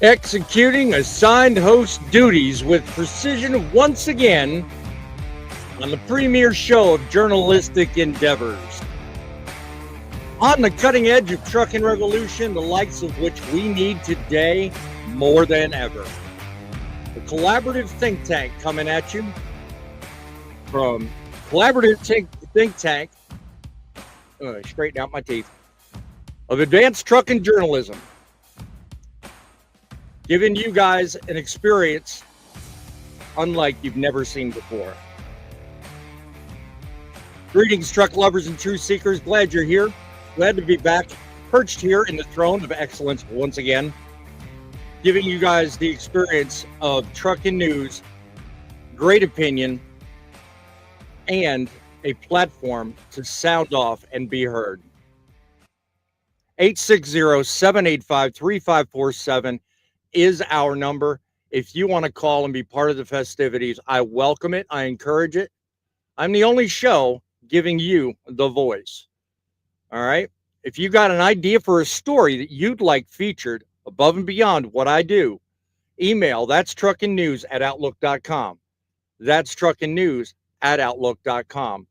Executing assigned host duties with precision once again on the premier show of journalistic endeavors. On the cutting edge of trucking revolution, the likes of which we need today more than ever. The collaborative think tank coming at you from collaborative think tank, straighten out my teeth, of advanced trucking journalism. Giving you guys an experience unlike you've never seen before. Greetings, truck lovers and truth seekers. Glad you're here. Glad to be back, perched here in the throne of excellence once again, giving you guys the experience of trucking news, great opinion, and a platform to sound off and be heard. 860-785-3547 is our number. If you want to call and be part of the festivities, I welcome it. I encourage it. I'm the only show giving you the voice. All right. If you got an idea for a story that you'd like featured above and beyond what I do, email that's truckinnews@outlook.com. That's truckinnews@outlook.com.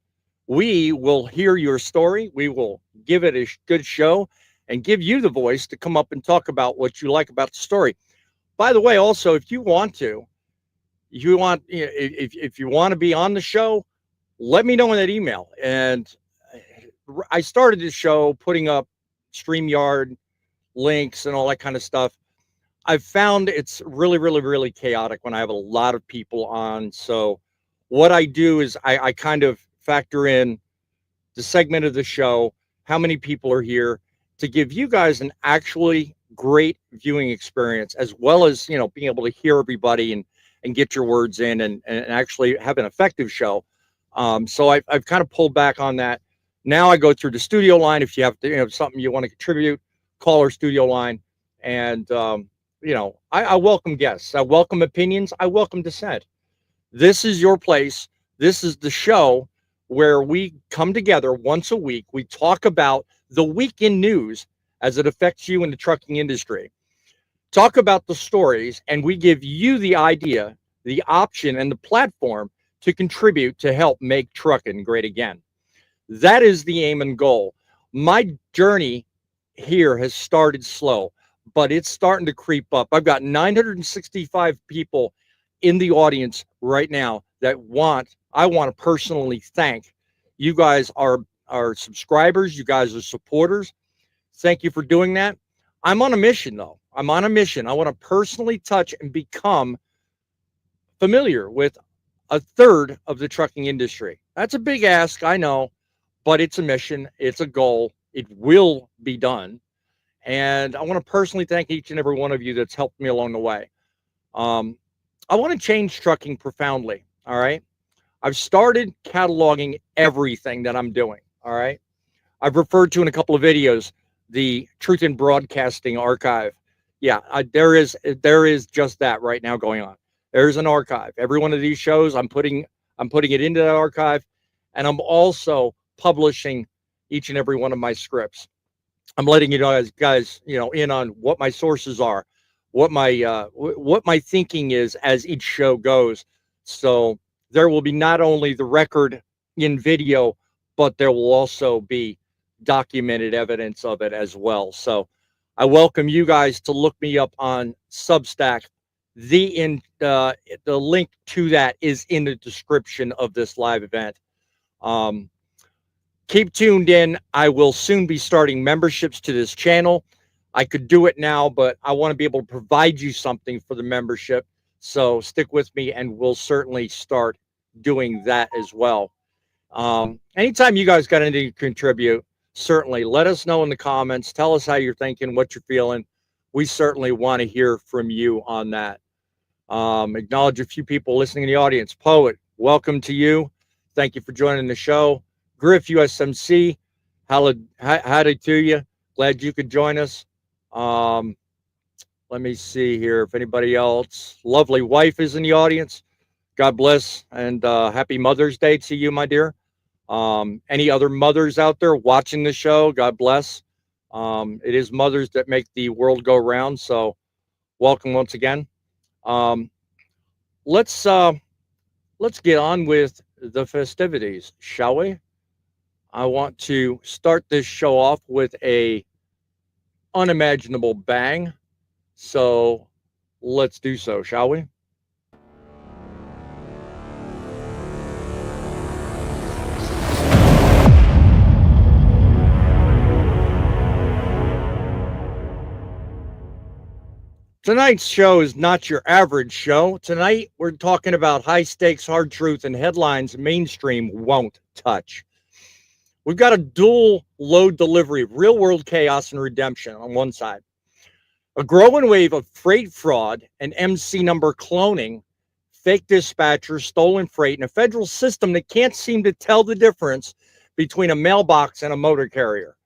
We will hear your story. We will give it a good show and give you the voice to come up and talk about what you like about the story. By the way, also, if you want to, if you want to be on the show, let me know in that email. And I started this show putting up StreamYard links and all that kind of stuff. I've found it's really, really, really chaotic when I have a lot of people on. So what I do is I kind of factor in the segment of the show, how many people are here, to give you guys an actually great viewing experience, as well as, being able to hear everybody and get your words in and actually have an effective show. So I've kind of pulled back on that. Now I go through the studio line. If you have to, something you want to contribute, call our studio line. And, I welcome guests. I welcome opinions. I welcome dissent. This is your place. This is the show where we come together once a week. We talk about the week in news as it affects you in the trucking industry. Talk about the stories, and we give you the idea, the option, and the platform to contribute to help make trucking great again. That is the aim and goal. My journey here has started slow, but it's starting to creep up. I've got 965 people in the audience right now that I want to personally thank. You guys are subscribers. You guys are supporters. Thank you for doing that. I'm on a mission, though. I'm on a mission. I want to personally touch and become familiar with a third of the trucking industry. That's a big ask, I know, but it's a mission. It's a goal. It will be done. And I want to personally thank each and every one of you that's helped me along the way. I want to change trucking profoundly. All right. I've started cataloging everything that I'm doing. All right. I've referred to in a couple of videos the Truth in Broadcasting archive. Yeah, there is just that right now going on. There's an archive. Every one of these shows, I'm putting it into that archive, and I'm also publishing each and every one of my scripts. I'm letting you know, guys, in on what my sources are, what my thinking is as each show goes. So there will be not only the record in video, but there will also be documented evidence of it as well. So I welcome you guys to look me up on Substack. The link to that is in the description of this live event. Keep tuned in. I will soon be starting memberships to this channel. I could do it now, but I want to be able to provide you something for the membership. So stick with me, and we'll certainly start doing that as well. Anytime you guys got anything to contribute, certainly let us know in the comments. Tell us how you're thinking, what you're feeling. We certainly want to hear from you on that. Acknowledge a few people listening in the audience. Poet, welcome to you. Thank you for joining the show. Griff, USMC, howdy to you. Glad you could join us. Let me see here if anybody else. Lovely wife is in the audience. God bless, and happy Mother's Day to you, my dear. Any other mothers out there watching the show, God bless. It is mothers that make the world go round, so welcome once again. Um, let's let's get on with the festivities, shall we? I want to start this show off with a unimaginable bang. So let's do so, shall we? Tonight's show is not your average show. Tonight, we're talking about high stakes, hard truth, and headlines mainstream won't touch. We've got a dual load delivery of real world chaos and redemption on one side, a growing wave of freight fraud and MC number cloning, fake dispatchers, stolen freight, and a federal system that can't seem to tell the difference between a mailbox and a motor carrier.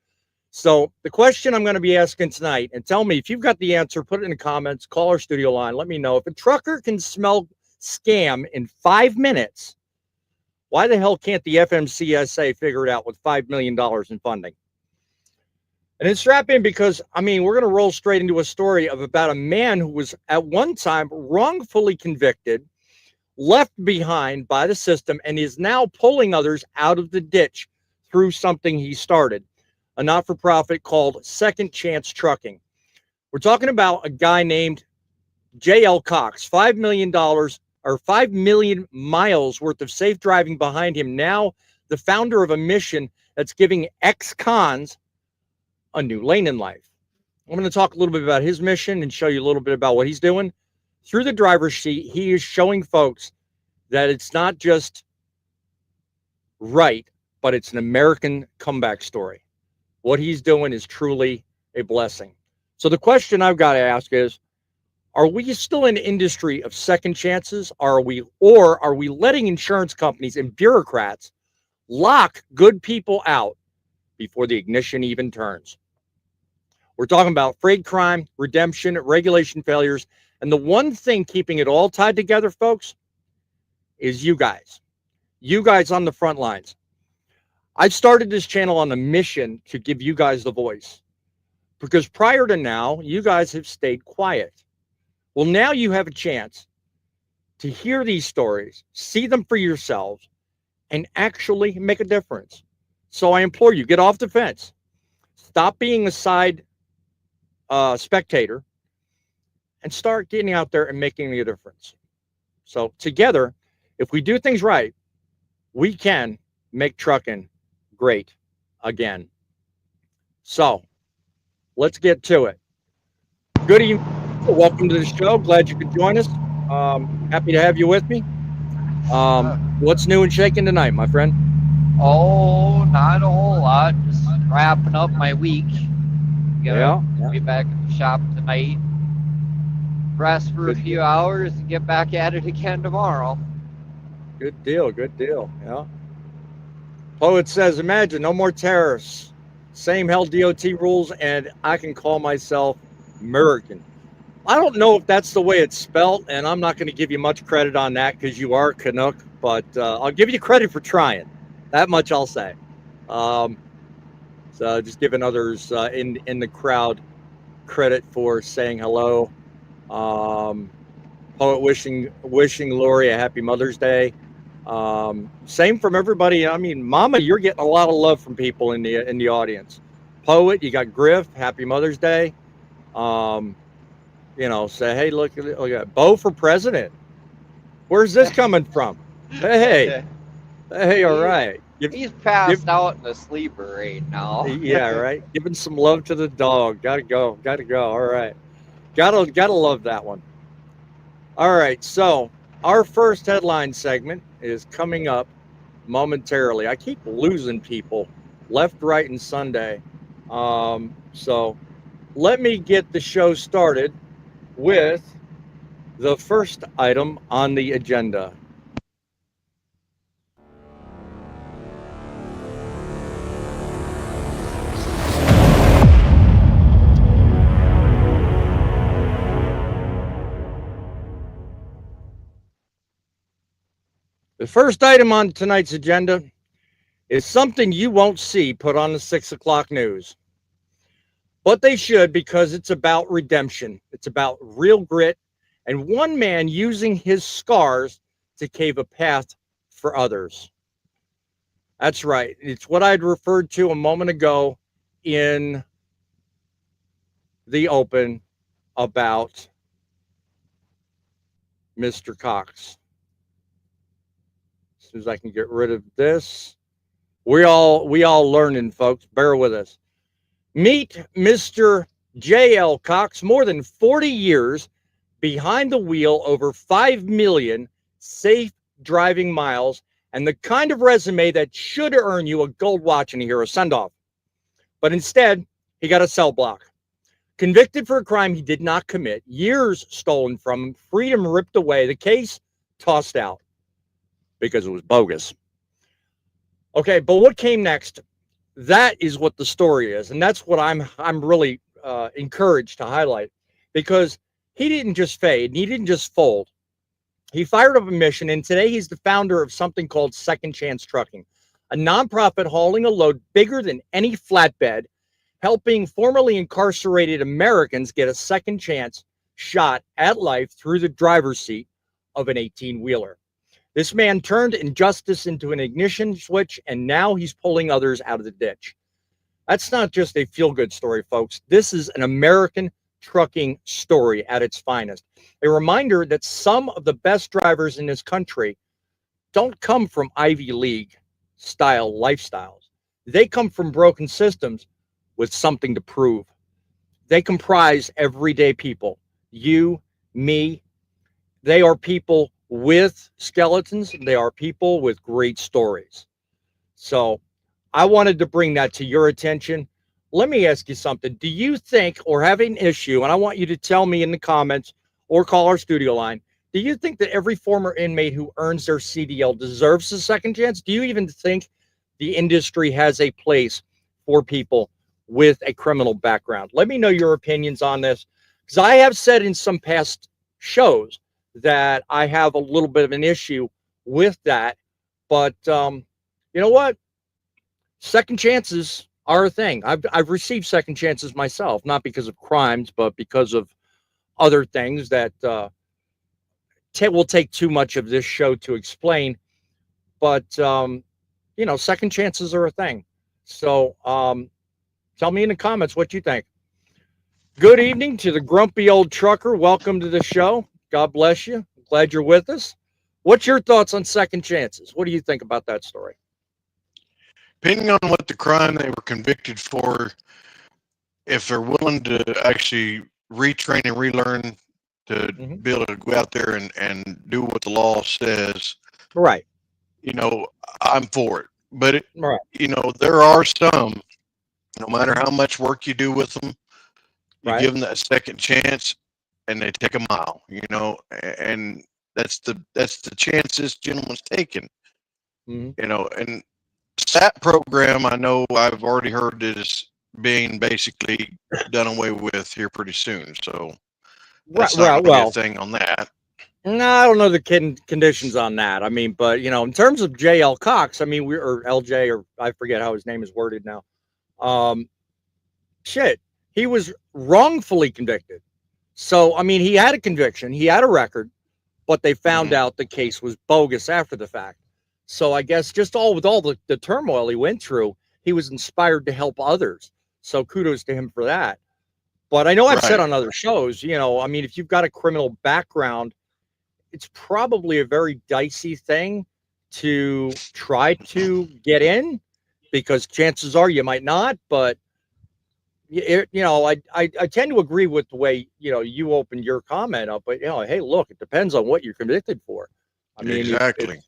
So the question I'm going to be asking tonight, and tell me if you've got the answer, put it in the comments, call our studio line, let me know. If a trucker can smell scam in 5 minutes, why the hell can't the FMCSA figure it out with $5 million in funding? And it's strapping because, we're going to roll straight into a story of about a man who was at one time wrongfully convicted, left behind by the system, and is now pulling others out of the ditch through something he started, a not-for-profit called Second Chance Trucking. We're talking about a guy named J.L. Cox, $5 million or 5 million miles worth of safe driving behind him. Now the founder of a mission that's giving ex-cons a new lane in life. I'm going to talk a little bit about his mission and show you a little bit about what he's doing. Through the driver's seat, he is showing folks that it's not just right, but it's an American comeback story. What he's doing is truly a blessing. So the question I've got to ask is, are we still in an industry of second chances? Or are we letting insurance companies and bureaucrats lock good people out before the ignition even turns? We're talking about freight crime, redemption, regulation failures, and the one thing keeping it all tied together, folks, is you guys. You guys on the front lines. I've started this channel on a mission to give you guys the voice, because prior to now, you guys have stayed quiet. Well, now you have a chance to hear these stories, see them for yourselves, and actually make a difference. So I implore you, get off the fence. Stop being a side spectator and start getting out there and making a difference. So together, if we do things right, we can make trucking great again. So let's get to it. Good evening. Welcome to the show. Glad you could join us. Happy to have you with me. What's new and shaking tonight, my friend? Oh, not a whole lot. Just wrapping up my week. Gotta be back at the shop tonight. Rest for a few hours and get back at it again tomorrow. Good deal. Good deal. Yeah. Poet says, imagine no more terrorists. Same hell DOT rules, and I can call myself American. I don't know if that's the way it's spelled, and I'm not going to give you much credit on that because you are Canuck, but I'll give you credit for trying. That much I'll say. So just giving others in the crowd credit for saying hello. Poet wishing Lori a happy Mother's Day. Same from everybody. Mama, you're getting a lot of love from people in the audience. Poet, you got Griff, happy Mother's Day. Say, hey, look at Bo for president. Where's this coming from? Hey, all right. He's passed out in the sleeper right now. Yeah, right. Giving some love to the dog. Gotta go. All right. Gotta love that one. All right. So our first headline segment is coming up momentarily. I keep losing people left, right, and Sunday. So let me get the show started with the first item on the agenda. The first item on tonight's agenda is something you won't see put on the 6 o'clock news. But they should, because it's about redemption. It's about real grit and one man using his scars to pave a path for others. That's right. It's what I'd referred to a moment ago in the open about Mr. Cox. As soon as I can get rid of this, we all learning, folks. Bear with us. Meet Mr. J.L. Cox, more than 40 years behind the wheel, over 5 million safe driving miles, and the kind of resume that should earn you a gold watch and a hero send-off. But instead, he got a cell block. Convicted for a crime he did not commit, years stolen from him, freedom ripped away, the case tossed out because it was bogus. Okay, but what came next? That is what the story is, and that's what I'm really encouraged to highlight, because he didn't just fade, and he didn't just fold. He fired up a mission, and today he's the founder of something called Second Chance Trucking, a nonprofit hauling a load bigger than any flatbed, helping formerly incarcerated Americans get a second chance shot at life through the driver's seat of an 18-wheeler. This man turned injustice into an ignition switch, and now he's pulling others out of the ditch. That's not just a feel-good story, folks. This is an American trucking story at its finest. A reminder that some of the best drivers in this country don't come from Ivy League style lifestyles. They come from broken systems with something to prove. They comprise everyday people. You, me. They are people with skeletons. They are people with great stories. So I wanted to bring that to your attention. Let me ask you something. Do you think, or have an issue, and I want you to tell me in the comments or call our studio line, do you think that every former inmate who earns their CDL deserves a second chance? Do you even think the industry has a place for people with a criminal background? Let me know your opinions on this, because I have said in some past shows that I have a little bit of an issue with that. But you know what? Second chances are a thing. I've received second chances myself, not because of crimes, but because of other things that will take too much of this show to explain. But you know, second chances are a thing. So tell me in the comments what you think. Good evening to the grumpy old trucker. Welcome to the show. God bless you. Glad you're with us. What's your thoughts on second chances? What do you think about that story? Depending on what the crime they were convicted for, if they're willing to actually retrain and relearn to be able to go out there and do what the law says, right? You know, I'm for it. But right. You know, there are some, no matter how much work you do with them, you give them that second chance, and they take a mile. You know, and that's the chance this gentleman's taking. You know, and SAT program, I know I've already heard it is being basically done away with here pretty soon. So that's not going to be a thing on that. No, I don't know the conditions on that. I mean, but you know, in terms of J.L. Cox, I mean, or LJ, or I forget how his name is worded now. He was wrongfully convicted. So I mean, he had a conviction, he had a record, but they found out the case was bogus after the fact. So I guess just with all the turmoil he went through, he was inspired to help others. So kudos to him for that. But I know I've said on other shows, you know, I mean, if you've got a criminal background, it's probably a very dicey thing to try to get in, because chances are you might not. But, you know, I tend to agree with the way, you know, you opened your comment up. But, you know, hey, look, it depends on what you're convicted for. I mean, exactly.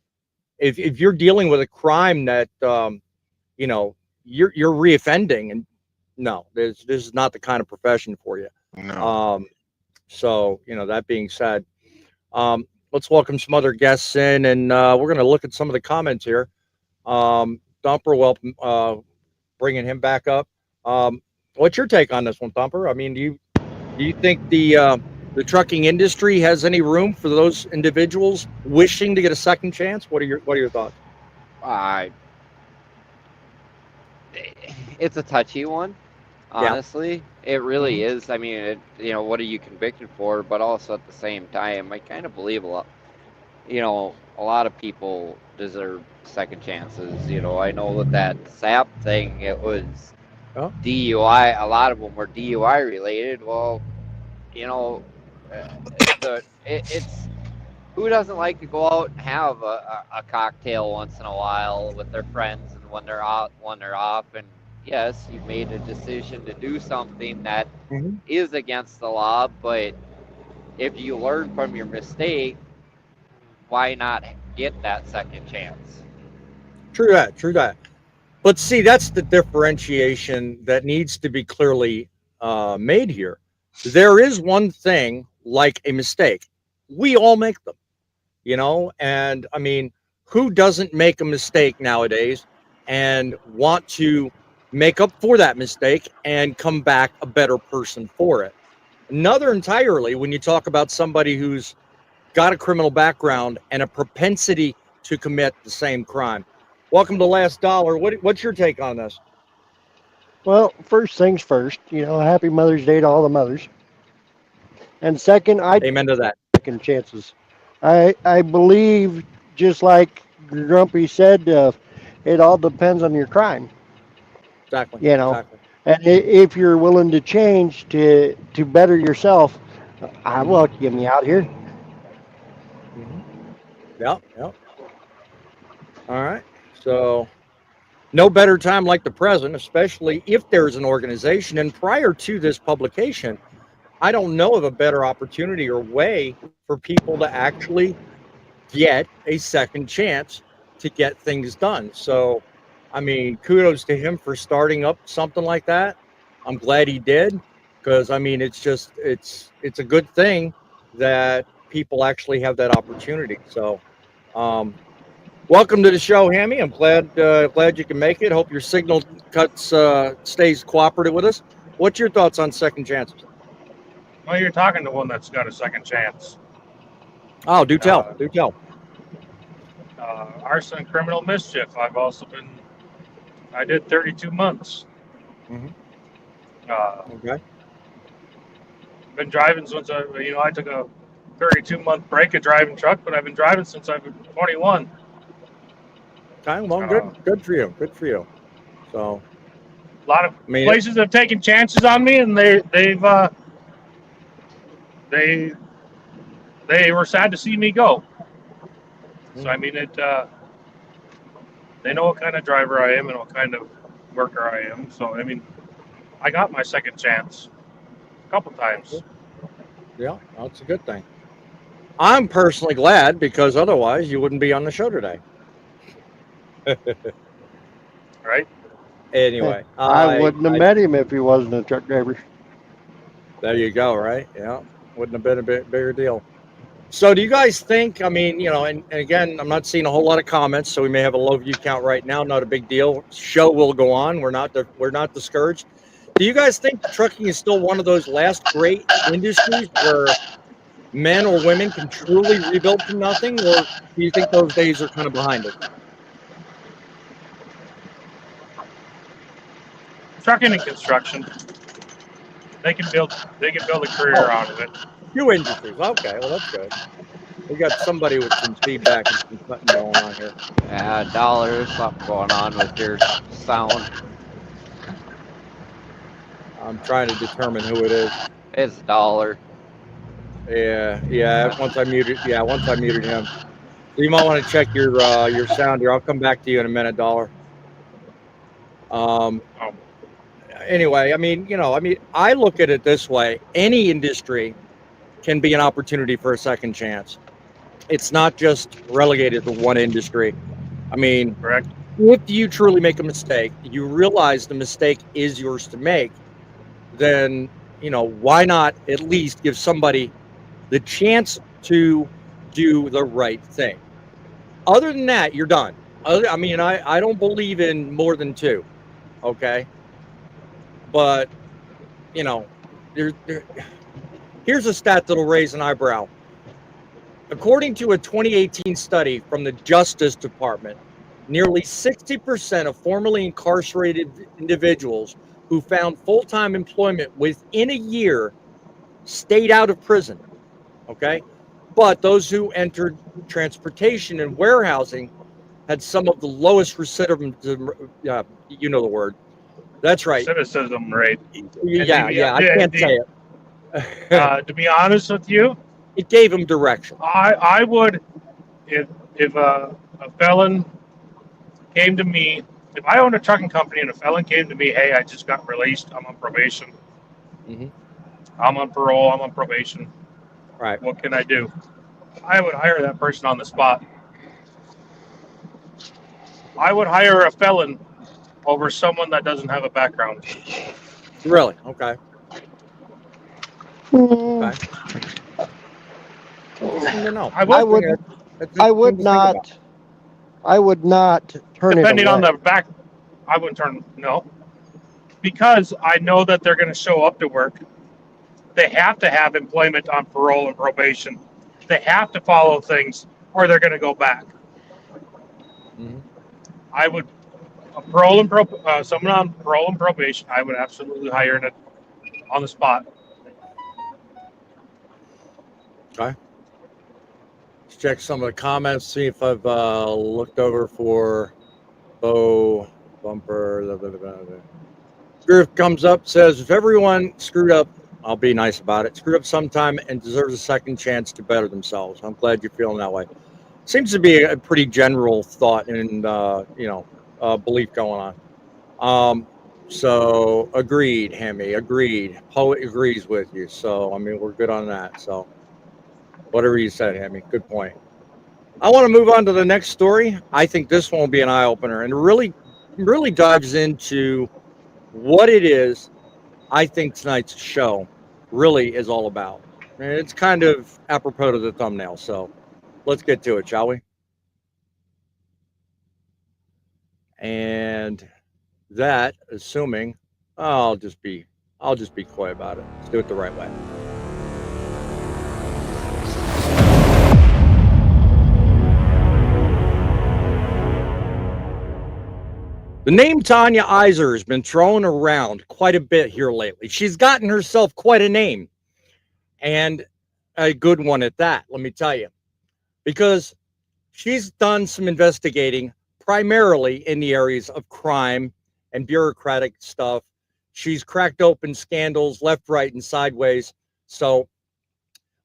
If you're dealing with a crime that, you know, you're reoffending, and no, this is not the kind of profession for you. No. So, you know, that being said, let's welcome some other guests in, and we're going to look at some of the comments here. Thumper, welcome, bringing him back up. What's your take on this one, Thumper? I mean, do you think the trucking industry has any room for those individuals wishing to get a second chance? What are your thoughts? It's a touchy one. Honestly, it really is. I mean, what are you convicted for? But also at the same time, I kind of believe a lot of people deserve second chances. I know with that SAP thing, it was DUI. A lot of them were DUI related. Well, it's who doesn't like to go out and have a cocktail once in a while with their friends and when they're out, when they're off. And yes, you made a decision to do something that is against the law, but if you learn from your mistake, why not get that second chance? True that. But see, that's the differentiation that needs to be clearly made here. There is one thing like a mistake. We all make them, and I mean, who doesn't make a mistake nowadays and want to make up for that mistake and come back a better person for it? Another entirely, when you talk about somebody who's got a criminal background and a propensity to commit the same crime. Welcome to Last Dollar. What's your take on this? Well, first things first, happy Mother's Day to all the mothers. And second, amen to that. Second chances. I believe, just like Grumpy said, it all depends on your crime. Exactly. Exactly. And if you're willing to change to better yourself, I welcome you out here. Yep. All right. So no better time like the present, especially if there's an organization. And prior to this publication, I don't know of a better opportunity or way for people to actually get a second chance to get things done. So, I mean, kudos to him for starting up something like that. I'm glad he did, because I mean, it's a good thing that people actually have that opportunity. So, welcome to the show, Hammy. I'm glad you can make it. Hope your signal stays cooperative with us. What's your thoughts on second chances? Well, you're talking to one that's got a second chance. Oh, do tell. Arson and criminal mischief. I did 32 months. Okay. Been driving since I took a 32-month break of driving truck, but I've been driving since I've been 21. Okay, well, good for you. So, a lot of places have taken chances on me, and they were sad to see me go. So I mean, they know what kind of driver I am and what kind of worker I am. So I mean, I got my second chance a couple times. Yeah, that's a good thing. I'm personally glad, because otherwise you wouldn't be on the show today. Right? Anyway, I wouldn't have met him if he wasn't a truck driver. There you go, right? Yeah, wouldn't have been a bigger deal. So do you guys think, I mean, and again, I'm not seeing a whole lot of comments, so we may have a low view count right now. Not a big deal. Show will go on. We're not discouraged. Do you guys think trucking is still one of those last great industries where men or women can truly rebuild from nothing, or do you think those days are kind of behind us? Trucking and construction, they can build a career out of it. Few industries. Okay, well, that's good. We got somebody with some feedback and some cutting going on here. Yeah, Dollar, there's something going on with your sound. I'm trying to determine who it is. It's Dollar. Yeah. Once I muted him. So you might want to check your sound here. I'll come back to you in a minute, Dollar. Anyway, I mean, I look at it this way. Any industry can be an opportunity for a second chance. It's not just relegated to one industry. I mean, correct. If you truly make a mistake, you realize the mistake is yours to make, then, why not at least give somebody the chance to do the right thing? Other than that, you're done. I mean, I don't believe in more than two, okay? But, here's a stat that'll raise an eyebrow. According to a 2018 study from the Justice Department, nearly 60% of formerly incarcerated individuals who who found full-time employment within a year stayed out of prison, okay? But those who entered transportation and warehousing had some of the lowest recidivism, you know the word. That's right. Recidivism rate. Yeah, I can't say it. To be honest with you, it gave him direction. I would, if a felon came to me, if I owned a trucking company and a felon came to me, hey, I just got released, I'm on probation, I'm on parole, I'm on probation, right? What can I do? I would hire that person on the spot. I would hire a felon over someone that doesn't have a background. Really? Okay. Okay. No. I would not turn Depending it away. on the back, I wouldn't turn, no. Because I know that they're going to show up to work. They have to have employment on parole and probation. They have to follow things or they're going to go back. I would, someone on parole and probation, I would absolutely hire it on the spot. Okay. Let's check some of the comments, see if I've looked over for Bo Bumper. Griff comes up, says, if everyone screwed up, I'll be nice about it, screwed up sometime and deserves a second chance to better themselves. I'm glad you're feeling that way. Seems to be a pretty general thought and, belief going on. So agreed, Hammy, agreed. Poet agrees with you. So, I mean, we're good on that. So whatever you said, Hammy, good point. I want to move on to the next story. I think this one will be an eye opener and really dives into what it is I think tonight's show really is all about. And it's kind of apropos to the thumbnail. So let's get to it, shall we? And that, assuming, I'll just be coy about it. Let's do it the right way. The name Tanya Iser has been thrown around quite a bit here lately. She's gotten herself quite a name, and a good one at that, let me tell you, because she's done some investigating primarily in the areas of crime and bureaucratic stuff. She's cracked open scandals left, right, and sideways. So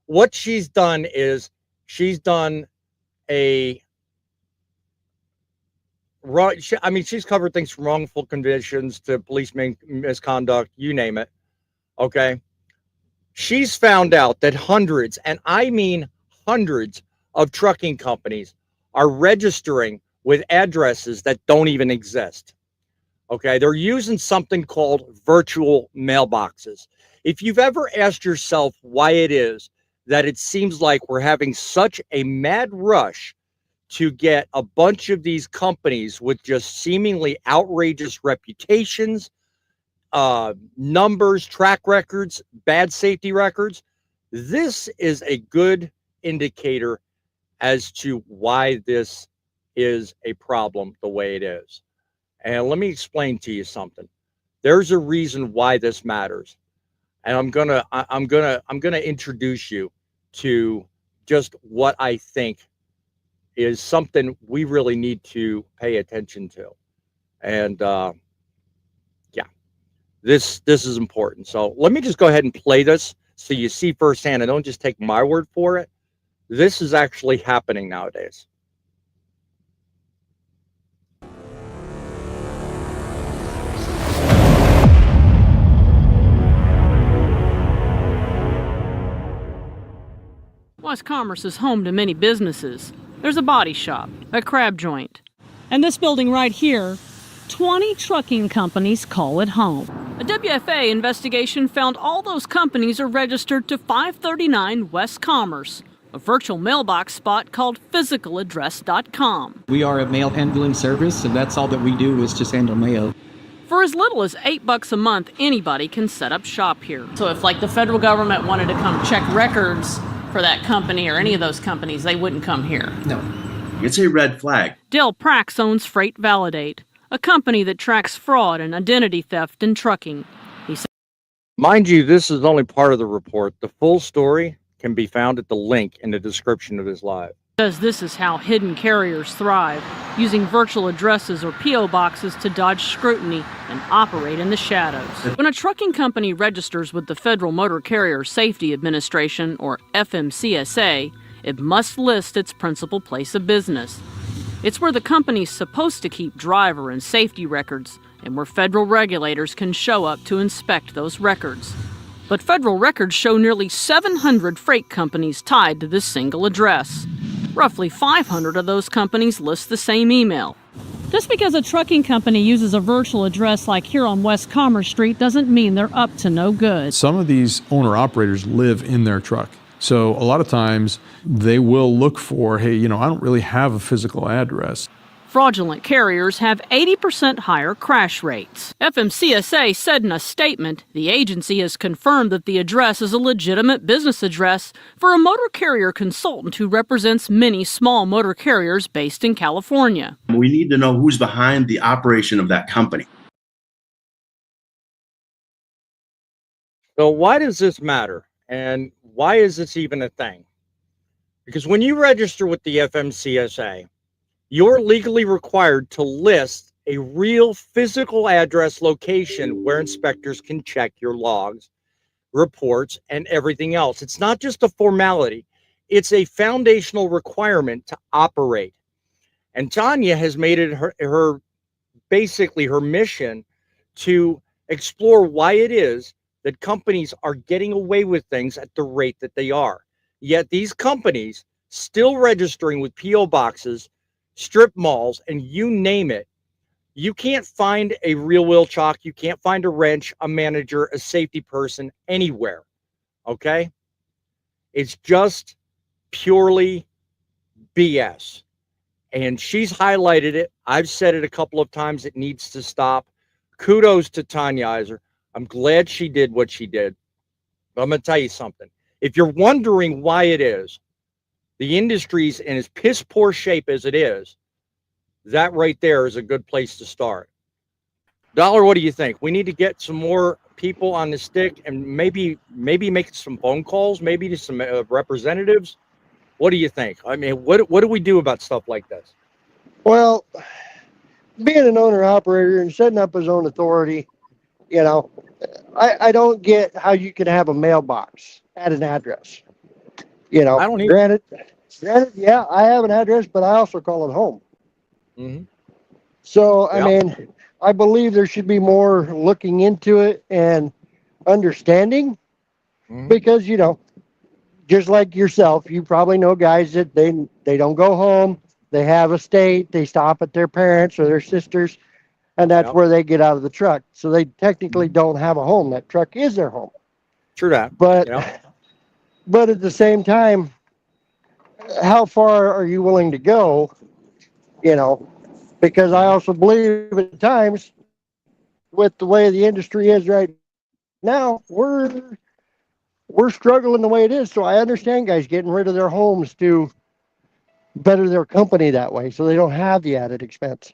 what she's done is she's done she's covered things from wrongful convictions to police misconduct, you name it. Okay. She's found out that hundreds, and I mean hundreds, of trucking companies are registering with addresses that don't even exist. Okay. They're using something called virtual mailboxes. If you've ever asked yourself why it is that it seems like we're having such a mad rush to get a bunch of these companies with just seemingly outrageous reputations, numbers, track records, bad safety records, this is a good indicator as to why this is a problem the way it is. And let me explain to you something. There's a reason why this matters. And I'm gonna introduce you to just what I think is something we really need to pay attention to. And this is important. So let me just go ahead and play this so you see firsthand, and don't just take my word for it. This is actually happening nowadays. West Commerce is home to many businesses. There's a body shop, a crab joint. And this building right here, 20 trucking companies call it home. A WFA investigation found all those companies are registered to 539 West Commerce, a virtual mailbox spot called physicaladdress.com. We are a mail handling service, and that's all that we do is just handle mail. For as little as $8 a month, anybody can set up shop here. So if like the federal government wanted to come check records for that company or any of those companies, they wouldn't come here. No. It's a red flag. Dale Prax owns Freight Validate, a company that tracks fraud and identity theft in trucking. He said, mind you, this is only part of the report. The full story can be found at the link in the description of this live. Says this is how hidden carriers thrive, using virtual addresses or P.O. boxes to dodge scrutiny and operate in the shadows. When a trucking company registers with the Federal Motor Carrier Safety Administration, or FMCSA, it must list its principal place of business. It's where the company's supposed to keep driver and safety records, and where federal regulators can show up to inspect those records. But federal records show nearly 700 freight companies tied to this single address. Roughly 500 of those companies list the same email. Just because a trucking company uses a virtual address like here on West Commerce Street doesn't mean they're up to no good. Some of these owner-operators live in their truck. So a lot of times they will look for, hey, I don't really have a physical address. Fraudulent carriers have 80% higher crash rates. FMCSA said in a statement, the agency has confirmed that the address is a legitimate business address for a motor carrier consultant who represents many small motor carriers based in California. We need to know who's behind the operation of that company. So why does this matter? And why is this even a thing? Because when you register with the FMCSA, you're legally required to list a real physical address location where inspectors can check your logs, reports, and everything else. It's not just a formality. It's a foundational requirement to operate. And Tanya has made it her mission to explore why it is that companies are getting away with things at the rate that they are. Yet these companies still registering with P.O. boxes, strip malls, and you name it. You can't find a real wheel chalk. You can't find a wrench, a manager, a safety person anywhere. Okay? It's just purely BS. And she's highlighted it. I've said it a couple of times. It needs to stop. Kudos to Tanya Iser. I'm glad she did what she did. But I'm going to tell you something. If you're wondering why it is, the industry's in as piss poor shape as it is, that right there is a good place to start. Dollar, what do you think? We need to get some more people on the stick and maybe make some phone calls, maybe to some representatives. What do you think? I mean, what do we do about stuff like this? Well, being an owner operator and setting up his own authority, I don't get how you can have a mailbox at an address. I don't granted, yeah, I have an address, but I also call it home. Mm-hmm. So, I mean, I believe there should be more looking into it and understanding, because, just like yourself, you probably know guys that they don't go home. They have a state. They stop at their parents or their sisters, and that's where they get out of the truck. So they technically don't have a home. That truck is their home. True that. But at the same time, how far are you willing to go? Because I also believe at times, with the way the industry is right now, we're struggling the way it is. So I understand guys getting rid of their homes to better their company that way, so they don't have the added expense.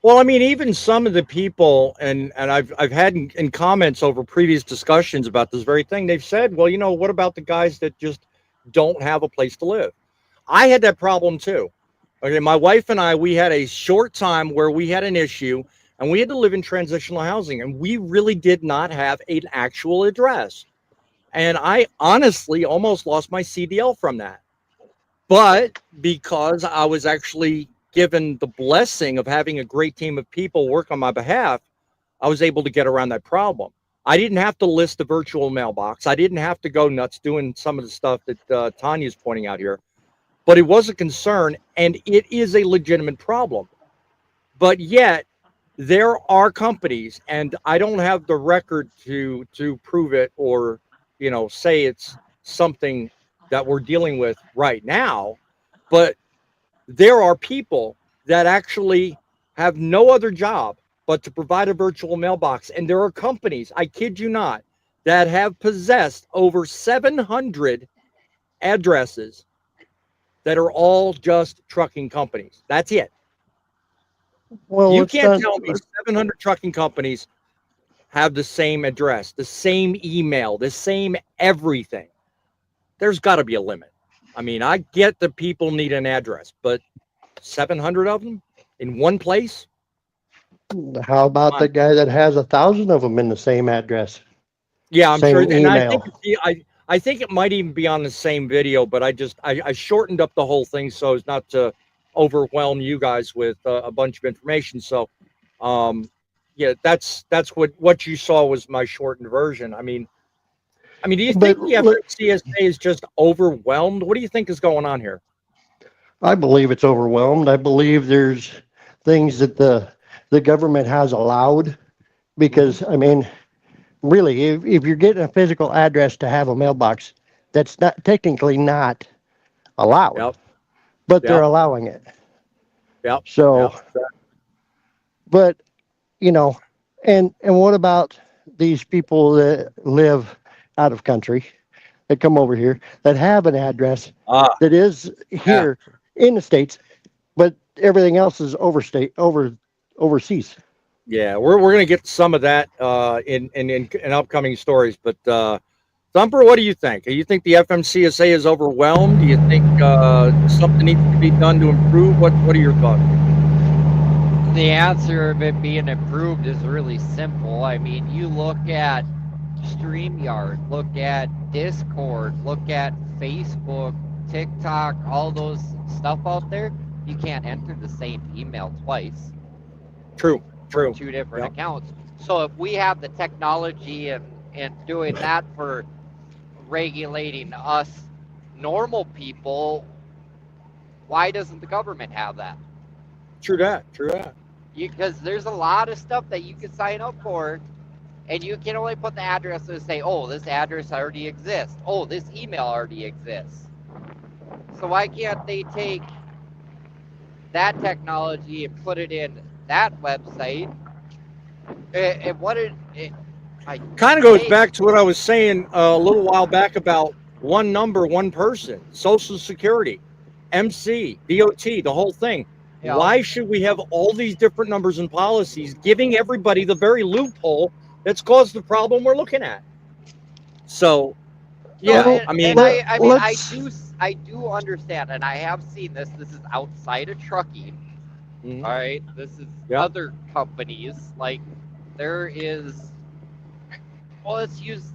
Well, I mean, even some of the people, and I've had in comments over previous discussions about this very thing, they've said, well, what about the guys that just don't have a place to live? I had that problem too. Okay, my wife and I, we had a short time where we had an issue, and we had to live in transitional housing, and we really did not have an actual address. And I honestly almost lost my CDL from that. But because I was actually given the blessing of having a great team of people work on my behalf, I was able to get around that problem. I didn't have to list a virtual mailbox. I didn't have to go nuts doing some of the stuff that Tanya's pointing out here. But it was a concern, and it is a legitimate problem. But yet, there are companies, and I don't have the record to prove it or, say it's something that we're dealing with right now, but there are people that actually have no other job but to provide a virtual mailbox. And there are companies, I kid you not, that have possessed over 700 addresses that are all just trucking companies. That's it. Well, You it's can't not, tell me 700 trucking companies have the same address, the same email, the same everything. There's got to be a limit. I mean, I get that people need an address, but 700 of them in one place? how about the guy that has 1,000 of them in the same address? Yeah, I'm sure. Same And email. I think it might even be on the same video, but I shortened up the whole thing so as not to overwhelm you guys with a bunch of information. So, yeah, that's what you saw was my shortened version. I mean, do you But think the FMCSA is just overwhelmed? What do you think is going on here? I believe it's overwhelmed. I believe there's things that the government has allowed because, I mean, really, if you're getting a physical address to have a mailbox, that's not technically not allowed, Yep. but they're Yep. allowing it. Yep. So, but you know, and what about these people that live out of country that come over here that have an address that is here in the States, but everything else is overseas. Yeah, we're going to get some of that in upcoming stories. But Thumper, what do you think? Do you think the FMCSA is overwhelmed? Do you think something needs to be done to improve? What are your thoughts? The answer of it being improved is really simple. I mean, you look at StreamYard, look at Discord, look at Facebook, TikTok, all those stuff out there. You can't enter the same email twice. True. For two different accounts. So if we have the technology and doing that for regulating us normal people, why doesn't the government have that? True that. Because there's a lot of stuff that you can sign up for, and you can only put the address and say, oh, this address already exists. Oh, this email already exists. So why can't they take that technology and put it in that website? And what it kind of goes back to what I was saying a little while back about one number, one person, Social Security, MC, DOT, the whole thing. Yeah. Why should we have all these different numbers and policies giving everybody the very loophole that's caused the problem we're looking at? So, yeah, I do understand, and I have seen this. This is outside of trucking. All right, this is other companies. Like there is. Well, let's use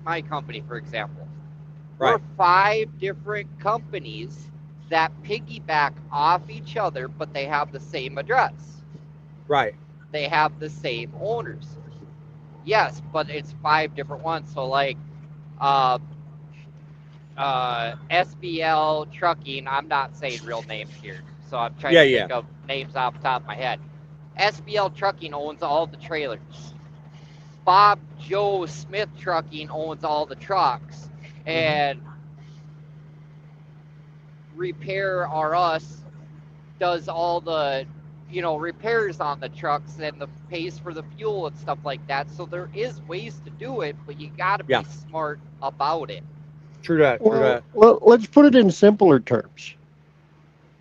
my company for example. Right. We're 5 different companies that piggyback off each other, but they have the same address. Right. They have the same owners. Yes, but it's 5 different ones. So like SBL Trucking, I'm not saying real names here. So I'm trying to think of names off the top of my head. SBL Trucking owns all the trailers. Bob Joe Smith Trucking owns all the trucks. And Repair R Us does all the repairs on the trucks and pays for the fuel and stuff like that. So there is ways to do it, but you got to be smart about it. True that. Well, let's put it in simpler terms.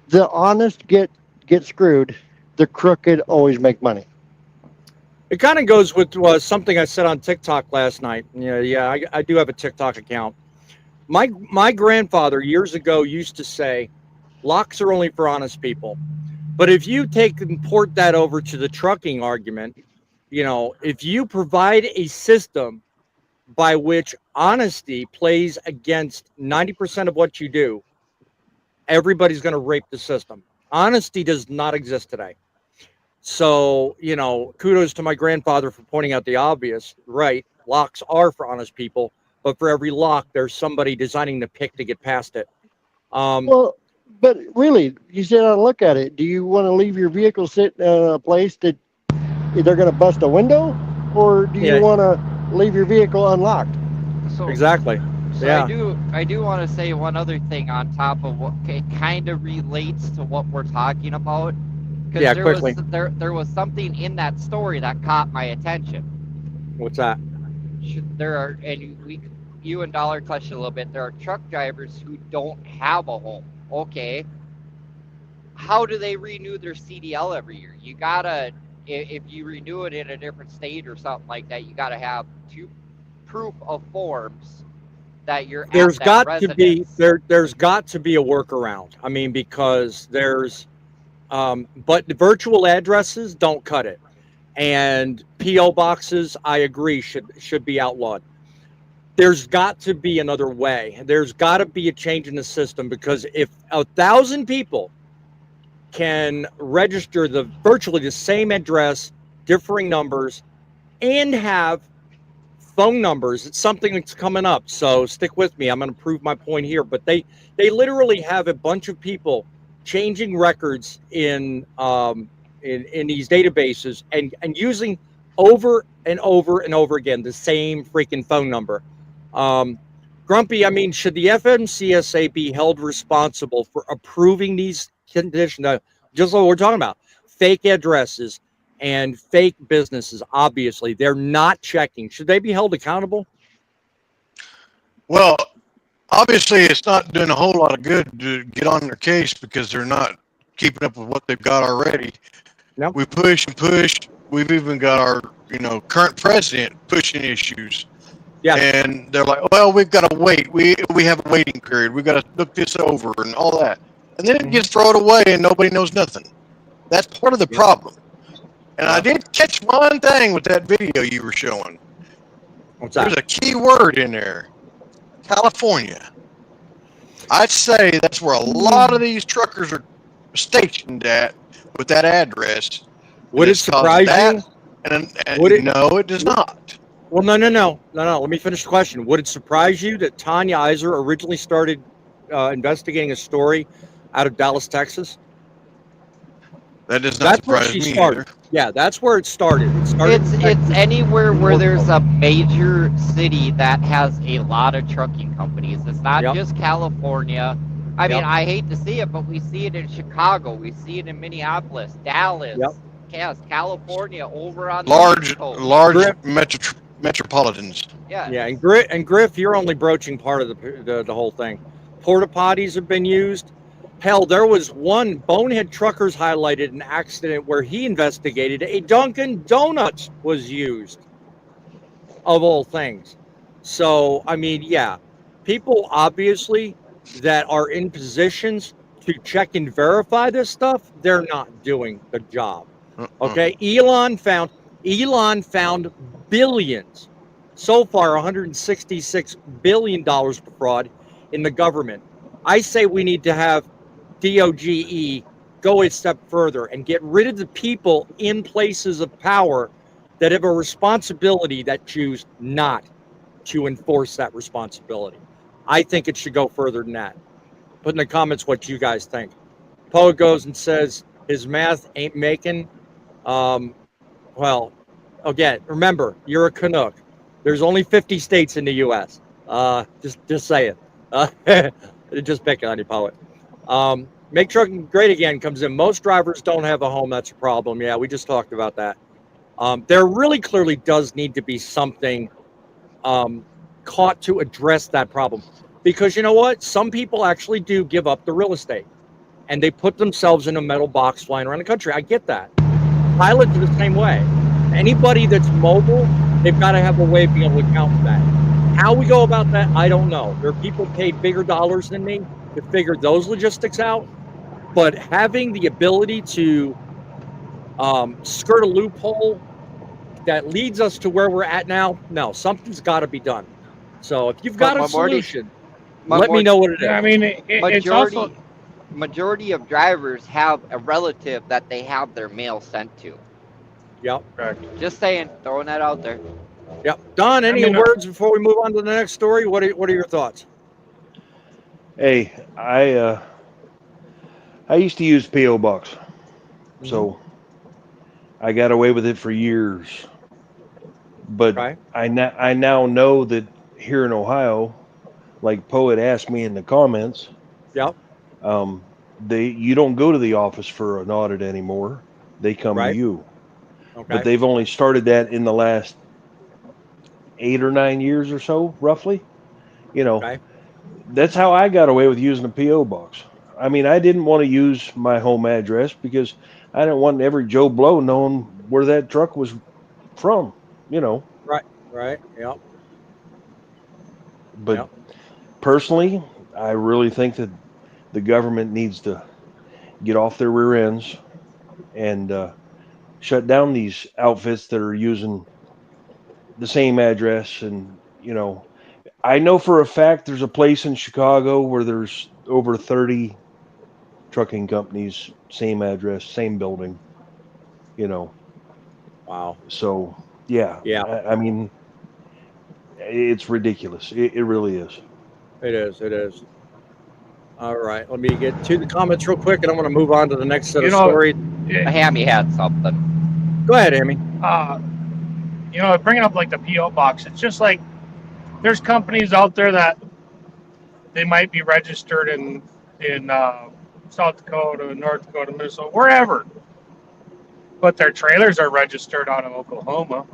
The honest get screwed. The crooked always make money. It kind of goes with something I said on TikTok last night. I do have a TikTok account. My grandfather years ago used to say, locks are only for honest people. But if you take and port that over to the trucking argument, if you provide a system by which honesty plays against 90% of what you do, everybody's going to rape the system. Honesty does not exist today. So, kudos to my grandfather for pointing out the obvious. Right, locks are for honest people, but for every lock, there's somebody designing the pick to get past it. Well, but really, you sit down and look at it. Do you want to leave your vehicle sitting in a place that they're going to bust a window, or do you want to leave your vehicle unlocked? So, exactly. So I do want to say one other thing on top of what kind of relates to what we're talking about. Because there was something in that story that caught my attention. What's that? You and Dollar touched a little bit. There are truck drivers who don't have a home. Okay. how do they renew their CDL every year? You gotta, if you renew it in a different state or something like that, you gotta have two proof of forms that you're There's at that got to be residence. there's got to be a workaround. I mean, because there's but the virtual addresses don't cut it. And PO boxes, I agree, should be outlawed. There's got to be another way. There's got to be a change in the system, because if 1,000 people can register virtually the same address, differing numbers, and have phone numbers, it's something that's coming up. So stick with me. I'm going to prove my point here. But they literally have a bunch of people changing records in these databases and using over and over and over again the same freaking phone number. Grumpy, I mean, should the FMCSA be held responsible for approving these conditions? Just like we're talking about, fake addresses and fake businesses. Obviously, they're not checking. Should they be held accountable? Well, obviously, it's not doing a whole lot of good to get on their case, because they're not keeping up with what they've got already. Nope. We push and push. We've even got our, current president pushing issues. Yeah. And they're like, well, we've got to wait. We have a waiting period. We've got to look this over and all that. And then it gets thrown away and nobody knows nothing. That's part of the problem. And I did catch one thing with that video you were showing. What's that? There's a key word in there. California. I'd say that's where a lot of these truckers are stationed at with that address. Would it surprise you? No, it does not. Well, no. Let me finish the question. Would it surprise you that Tanya Iser originally started investigating a story out of Dallas, Texas? That does not surprise me either. Yeah, that's where it started. It's anywhere where there's a major city that has a lot of trucking companies. It's not just California. I mean, I hate to see it, but we see it in Chicago. We see it in Minneapolis, Dallas, California, over on large the metropolitans. Yeah, and Griff, you're only broaching part of the whole thing. Porta potties have been used. Hell, there was one Bonehead Truckers highlighted an accident where he investigated a Dunkin' Donuts was used, of all things. So, I mean, yeah, people obviously that are in positions to check and verify this stuff, they're not doing the job. Okay, Elon found billions, so far $166 billion for fraud in the government. I say we need to have DOGE go a step further and get rid of the people in places of power that have a responsibility that choose not to enforce that responsibility. I think it should go further than that. Put in the comments what you guys think. Poe goes and says his math ain't making. Well, again, remember, you're a Canuck. There's only 50 states in the U.S. Just say it. Just picking on you, Poet. Make trucking great again comes in. Most drivers don't have a home. That's a problem. Yeah, we just talked about that. There really clearly does need to be something caught to address that problem. Because you know what? Some people actually do give up the real estate. And they put themselves in a metal box flying around the country. I get that. Pilots are the same way. Anybody that's mobile, they've got to have a way of being able to account for that. How we go about that, I don't know. There are people paid bigger dollars than me to figure those logistics out. But having the ability to skirt a loophole that leads us to where we're at now, no, something's got to be done. So if you've got a solution, let me know what it is. I mean, it's also... Majority of drivers have a relative that they have their mail sent to. Yep. Correct. Just saying, throwing that out there. Yep. Don, any words before we move on to the next story? What are your thoughts? Hey, I used to use P.O. Box, so I got away with it for years. But I now know that here in Ohio, like Poet asked me in the comments, you don't go to the office for an audit anymore. They come to you. Okay. But they've only started that in the last 8 or 9 years or so, roughly. That's how I got away with using a P.O. box. I mean, I didn't want to use my home address because I didn't want every Joe Blow knowing where that truck was from, you know. Right. Yep. But Yep. personally, I really think that the government needs to get off their rear ends and shut down these outfits that are using the same address. And, you know, I know for a fact there's a place in Chicago where there's over 30 trucking companies, same address, same building, you know. Wow. So, yeah. I mean, it's ridiculous. It really is. It is. All right. Let me get to the comments real quick, and I'm going to move on to the next set of stories. Hammy had something. Go ahead, Amy. Bringing up like the P.O. box, it's just like there's companies out there that they might be registered in South Dakota, North Dakota, Minnesota, wherever, but their trailers are registered out of Oklahoma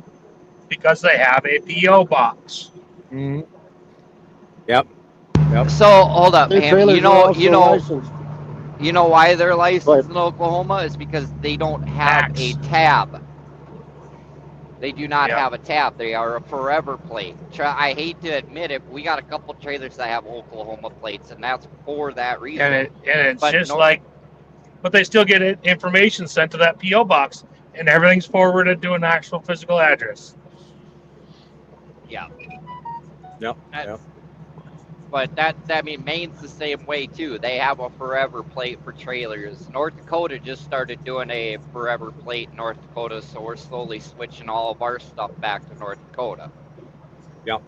because they have a P.O. box. Mm-hmm. Yep. So hold up, Ham. You know why they're licensed in Oklahoma is because they don't have a tab. They do not have a tab. They are a forever plate. I hate to admit it, we got a couple trailers that have Oklahoma plates, and that's for that reason. And it's just but they still get information sent to that P.O. box, and everything's forwarded to an actual physical address. Yeah. Yep. But Maine's the same way too. They have a forever plate for trailers. North Dakota just started doing a forever plate in North Dakota, so we're slowly switching all of our stuff back to North Dakota. Yep.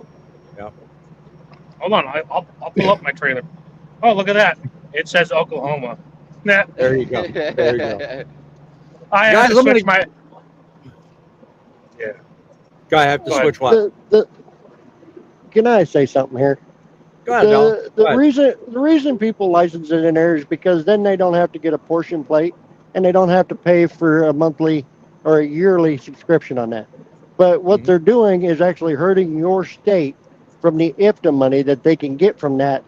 Hold on, I'll pull up my trailer. Oh, look at that! It says Oklahoma. Nah. There you go. I have to switch my. Yeah. Go ahead. I have to switch what? Can I say something here? Go ahead, the reason people license it in there is because then they don't have to get a portion plate and they don't have to pay for a monthly or a yearly subscription on that. But what they're doing is actually hurting your state from the IFTA money that they can get from that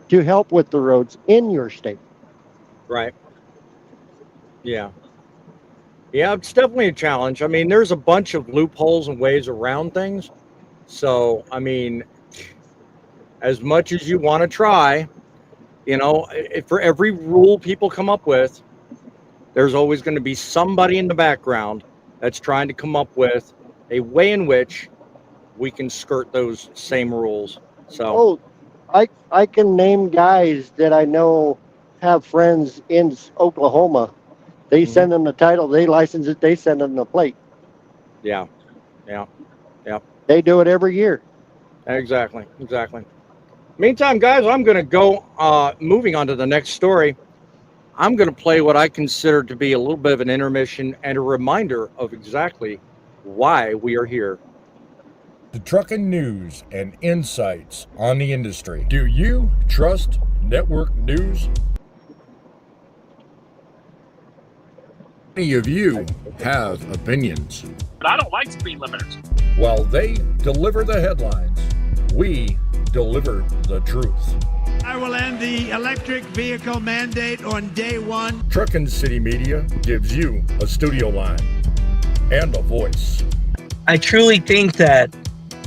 to help with the roads in your state. Right. Yeah, it's definitely a challenge. I mean, there's a bunch of loopholes and ways around things. So, I mean, as much as you want to try, for every rule people come up with, there's always going to be somebody in the background that's trying to come up with a way in which we can skirt those same rules. So, I can name guys that I know have friends in Oklahoma. They send them the title, they license it, they send them the plate. Yeah. They do it every year. Exactly. Meantime, guys, I'm going to go moving on to the next story. I'm going to play what I consider to be a little bit of an intermission and a reminder of exactly why we are here. The Truckin news and insights on the industry. Do you trust network news? Many of you have opinions. But I don't like speed limiters. While they deliver the headlines, we deliver the truth. I will end the electric vehicle mandate on day one. Truckin City Media gives you a studio line and a voice. I truly think that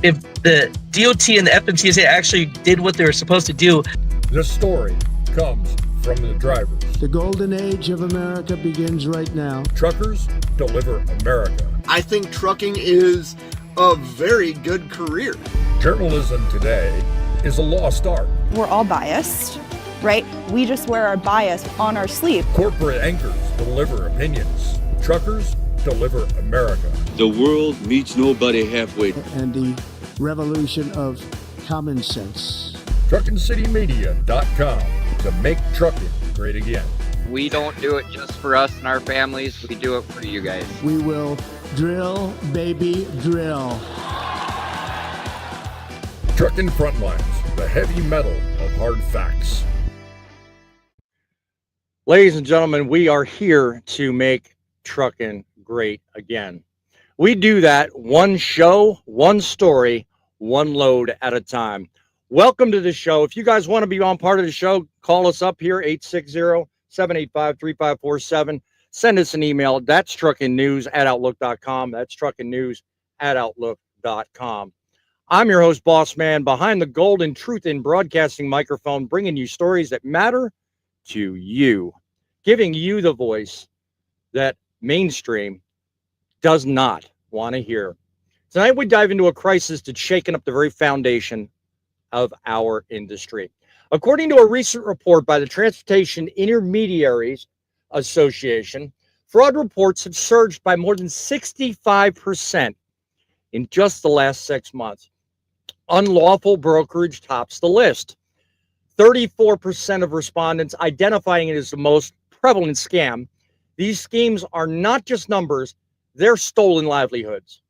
if the DOT and the FMCSA actually did what they were supposed to do. This story comes from the drivers. The golden age of America begins right now. Truckers deliver America. I think trucking is a very good career. Journalism today is a lost art. We're all biased, right? We just wear our bias on our sleeve. Corporate anchors deliver opinions. Truckers deliver America. The world meets nobody halfway. And the revolution of common sense. TruckinCityMedia.com to make trucking great again. We don't do it just for us and our families. We do it for you guys. We will drill, baby, drill. Truckin Frontlines, the heavy metal of hard facts. Ladies and gentlemen, we are here to make trucking great again. We do that one show, one story, one load at a time. welcome to the show. If you guys want to be on part of the show, call us up here, 860-785-3547. Send us an email. That's truckinnews@outlook.com. That's truckinnews@outlook.com. I'm your host, Boss Man, behind the golden truth in broadcasting microphone, bringing you stories that matter to you, giving you the voice that mainstream does not want to hear. Tonight, we dive into a crisis that's shaken up the very foundation of our industry. According to a recent report by the Transportation Intermediaries Association, fraud reports have surged by more than 65% in just the last 6 months. Unlawful brokerage tops the list. 34% of respondents identifying it as the most prevalent scam. These schemes are not just numbers, they're stolen livelihoods.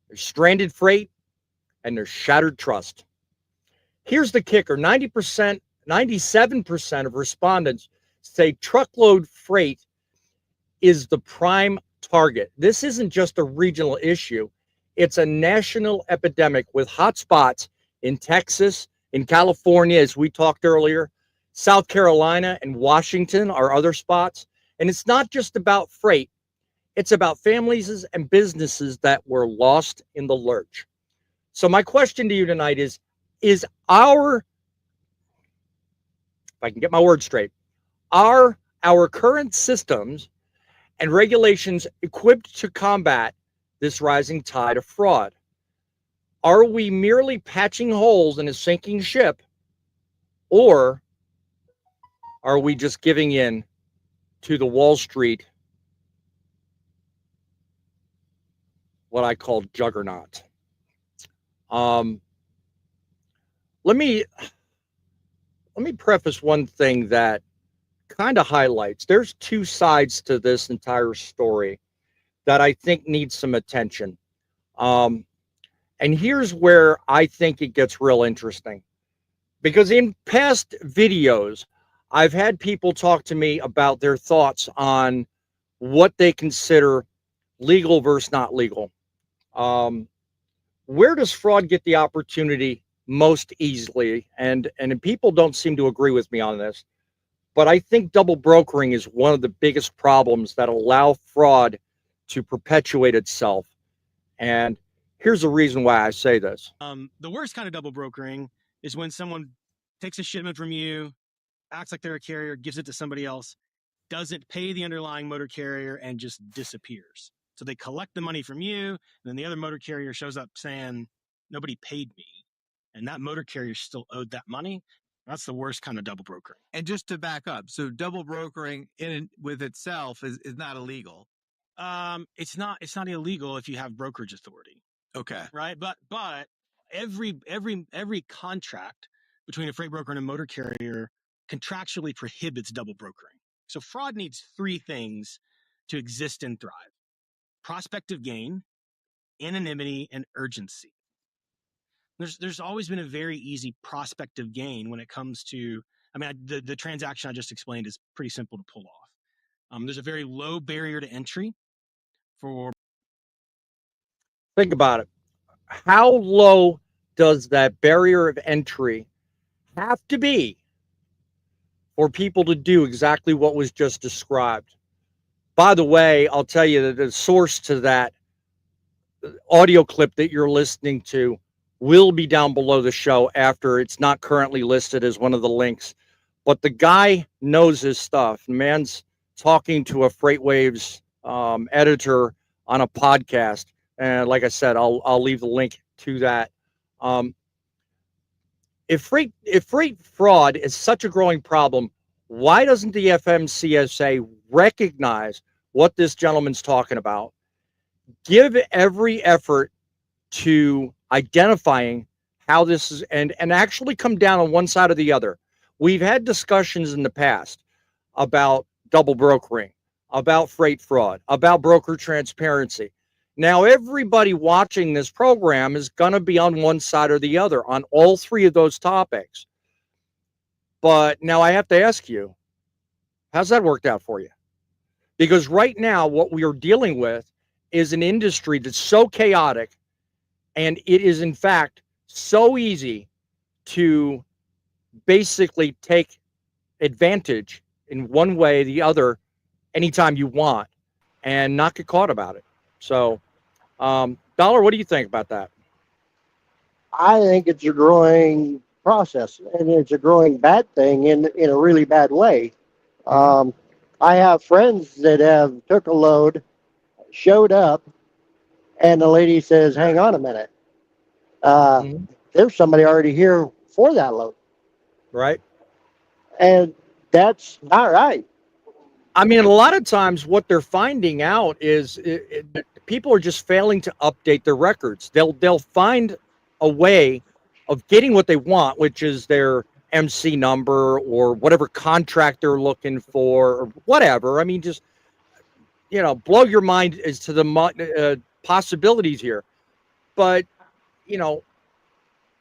There's stranded freight and there's shattered trust. Here's the kicker. 97% of respondents say truckload freight is the prime target. This isn't just a regional issue. It's a national epidemic with hot spots in Texas, in California, as we talked earlier, South Carolina and Washington are other spots. And it's not just about freight. It's about families and businesses that were lost in the lurch. So my question to you tonight is our, if I can get my words straight, are our current systems and regulations equipped to combat this rising tide of fraud? Are we merely patching holes in a sinking ship, or are we just giving in to the Wall Street, what I call juggernaut? Let me preface one thing that kind of highlights. There's two sides to this entire story that I think needs some attention. And here's where I think it gets real interesting. Because in past videos, I've had people talk to me about their thoughts on what they consider legal versus not legal. Where does fraud get the opportunity most easily? And people don't seem to agree with me on this, but I think double brokering is one of the biggest problems that allow fraud to perpetuate itself. And here's the reason why I say this. The worst kind of double brokering is when someone takes a shipment from you, acts like they're a carrier, gives it to somebody else, doesn't pay the underlying motor carrier, and just disappears. So they collect the money from you, and then the other motor carrier shows up saying, nobody paid me. And that motor carrier still owed that money. That's the worst kind of double brokering. And just to back up, so double brokering with itself is not illegal. It's not illegal if you have brokerage authority. Okay. Right. But every contract between a freight broker and a motor carrier contractually prohibits double brokering. So fraud needs three things to exist and thrive: prospective gain, anonymity, and urgency. There's always been a very easy prospective gain when it comes to, the transaction I just explained is pretty simple to pull off. There's a very low barrier to entry for. Think about it. How low does that barrier of entry have to be for people to do exactly what was just described? By the way, I'll tell you that the source to that audio clip that you're listening to will be down below the show after it's not currently listed as one of the links. But the guy knows his stuff. The man's talking to a FreightWaves editor on a podcast. And like I said, I'll leave the link to that. If freight fraud is such a growing problem, why doesn't the FMCSA recognize what this gentleman's talking about? Give every effort to identifying how this is, and actually come down on one side or the other. We've had discussions in the past about double brokering, about freight fraud, about broker transparency. Now, everybody watching this program is going to be on one side or the other on all three of those topics. But now I have to ask you, how's that worked out for you? Because right now, what we are dealing with is an industry that's so chaotic, and it is, in fact, so easy to basically take advantage in one way or the other anytime you want and not get caught about it. So, Dollar, what do you think about that? I think it's a growing process, and it's a growing bad thing in a really bad way. I have friends that have took a load, showed up, and the lady says, "Hang on a minute, there's somebody already here for that load." Right. And that's not right. I mean, a lot of times what they're finding out is people are just failing to update their records. They'll find a way of getting what they want, which is their MC number or whatever contract they're looking for or whatever. I mean, just, blow your mind as to the possibilities here. But,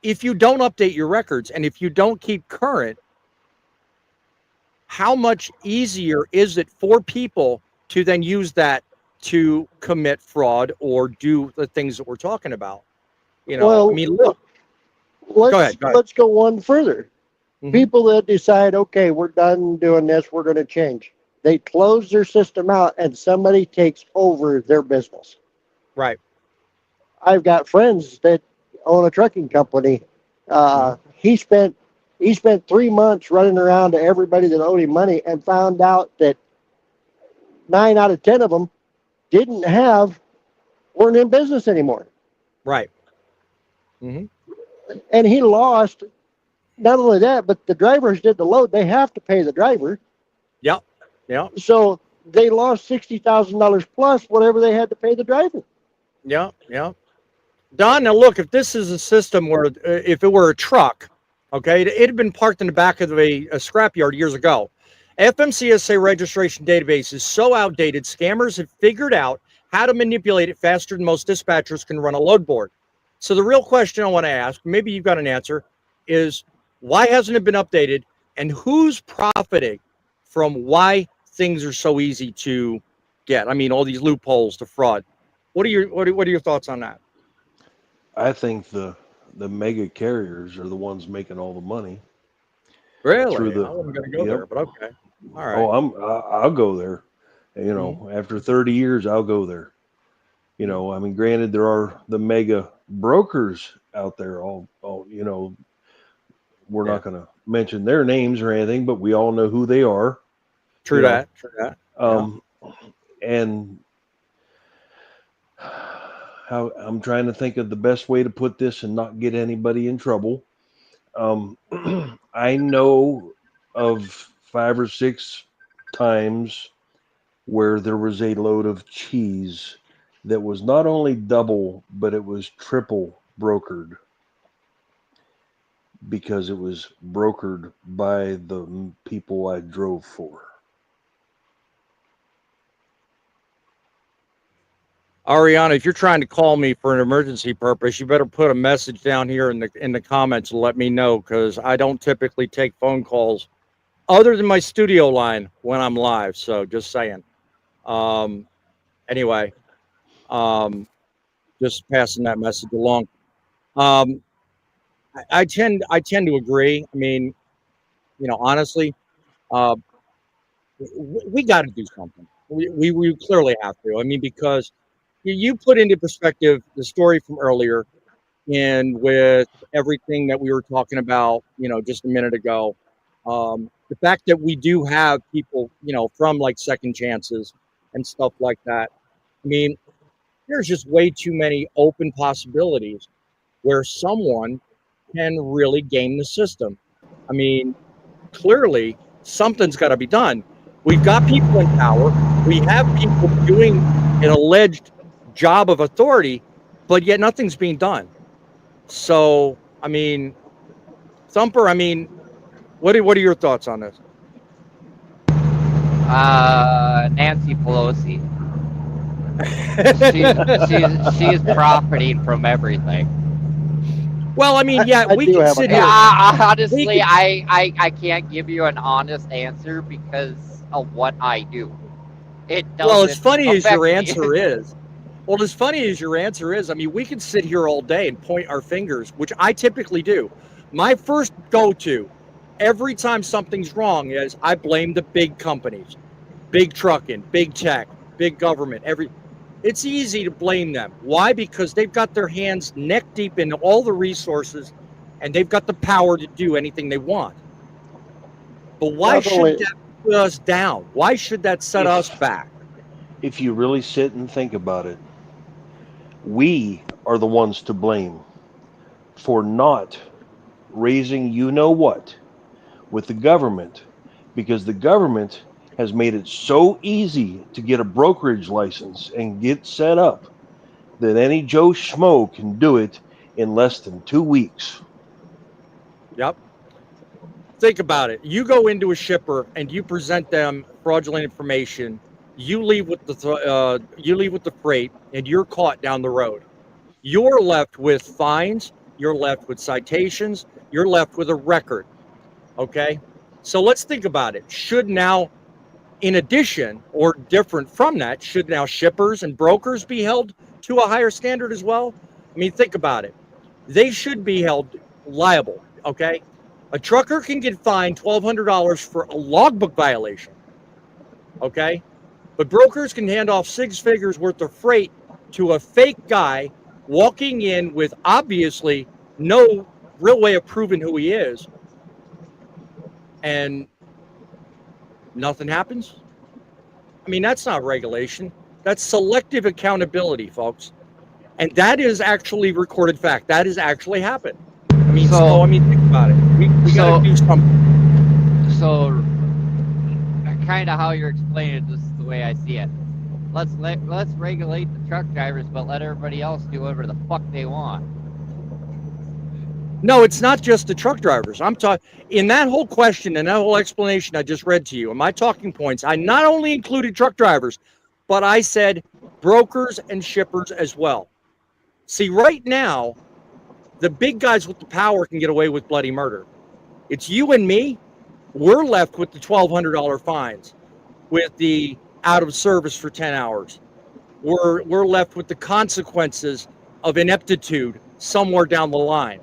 if you don't update your records and if you don't keep current, how much easier is it for people to then use that to commit fraud or do the things that we're talking about? Well, I mean, look. Go ahead. Let's go one further. People that decide, okay, we're done doing this, we're going to change. They close their system out and somebody takes over their business. Right. I've got friends that own a trucking company. He spent 3 months running around to everybody that owed him money and found out that 9 out of 10 of them weren't in business anymore. Right. And he lost, not only that, but the drivers did the load. They have to pay the driver. Yep. So they lost $60,000 plus whatever they had to pay the driver. Yeah. Don, now look, if this is a system where, if it were a truck, okay, it had been parked in the back of a scrapyard years ago. FMCSA registration database is so outdated, scammers have figured out how to manipulate it faster than most dispatchers can run a load board. So the real question I want to ask, maybe you've got an answer, is why hasn't it been updated, and who's profiting from why things are so easy to get? I mean, all these loopholes to fraud. What are your thoughts on that? I think the mega carriers are the ones making all the money. Really? I wasn't going to go there, but okay. All right. Oh, I'll go there. After 30 years, I'll go there. I mean, granted, there are the mega brokers out there. We're not going to mention their names or anything, but we all know who they are. True that. And how I'm trying to think of the best way to put this and not get anybody in trouble. I know of 5 or 6 times where there was a load of cheese that was not only double, but it was triple brokered, because it was brokered by the people I drove for. Ariana, if you're trying to call me for an emergency purpose, you better put a message down here in the comments and let me know, because I don't typically take phone calls other than my studio line when I'm live. So just saying. Anyway, just passing that message along. I tend to agree. I mean, honestly, we got to do something. We clearly have to. I mean, because you put into perspective the story from earlier, and with everything that we were talking about, just a minute ago, the fact that we do have people, from like second chances and stuff like that. I mean, there's just way too many open possibilities where someone can really game the system. I mean, clearly something's got to be done. We've got people in power. We have people doing an alleged job of authority, but yet nothing's being done. So, I mean, Thumper, what are your thoughts on this? Nancy Pelosi. She's profiting from everything. Well, I mean, yeah, we can sit here. Honestly, I can't give you an honest answer because of what I do. It doesn't. Well, as funny as your me. answer is, I mean, we can sit here all day and point our fingers, which I typically do. My first go-to every time something's wrong is I blame the big companies, big trucking, big tech, big government. It's easy to blame them. Why? Because they've got their hands neck deep in all the resources, and they've got the power to do anything they want. But why should that put us down? Why should that set us back? If you really sit and think about it, we are the ones to blame for not raising you-know-what with the government, because the government has made it so easy to get a brokerage license and get set up that any Joe Schmo can do it in less than 2 weeks. Yep. Think about it. You go into a shipper and you present them fraudulent information. You leave with the freight, and you're caught down the road. You're left with fines. You're left with citations. You're left with a record. Okay. So let's think about it. Should now, in addition or different from that, should now shippers and brokers be held to a higher standard as well? I mean, think about it. They should be held liable. Okay. A trucker can get fined $1,200 for a logbook violation. Okay. But brokers can hand off 6 figures worth of freight to a fake guy walking in with obviously no real way of proving who he is, and nothing happens. I mean, that's not regulation. That's selective accountability, folks. And that is actually recorded fact. That has actually happened. I mean, think about it. We got to do something. So, kind of how you're explaining it, this is the way I see it. Let's regulate the truck drivers, but let everybody else do whatever the fuck they want. No, it's not just the truck drivers. I'm talking in that whole question and that whole explanation I just read to you. In my talking points, I not only included truck drivers, but I said brokers and shippers as well. See, right now, the big guys with the power can get away with bloody murder. It's you and me. We're left with the $1,200 fines, with the out of service for 10 hours. We're left with the consequences of ineptitude somewhere down the line.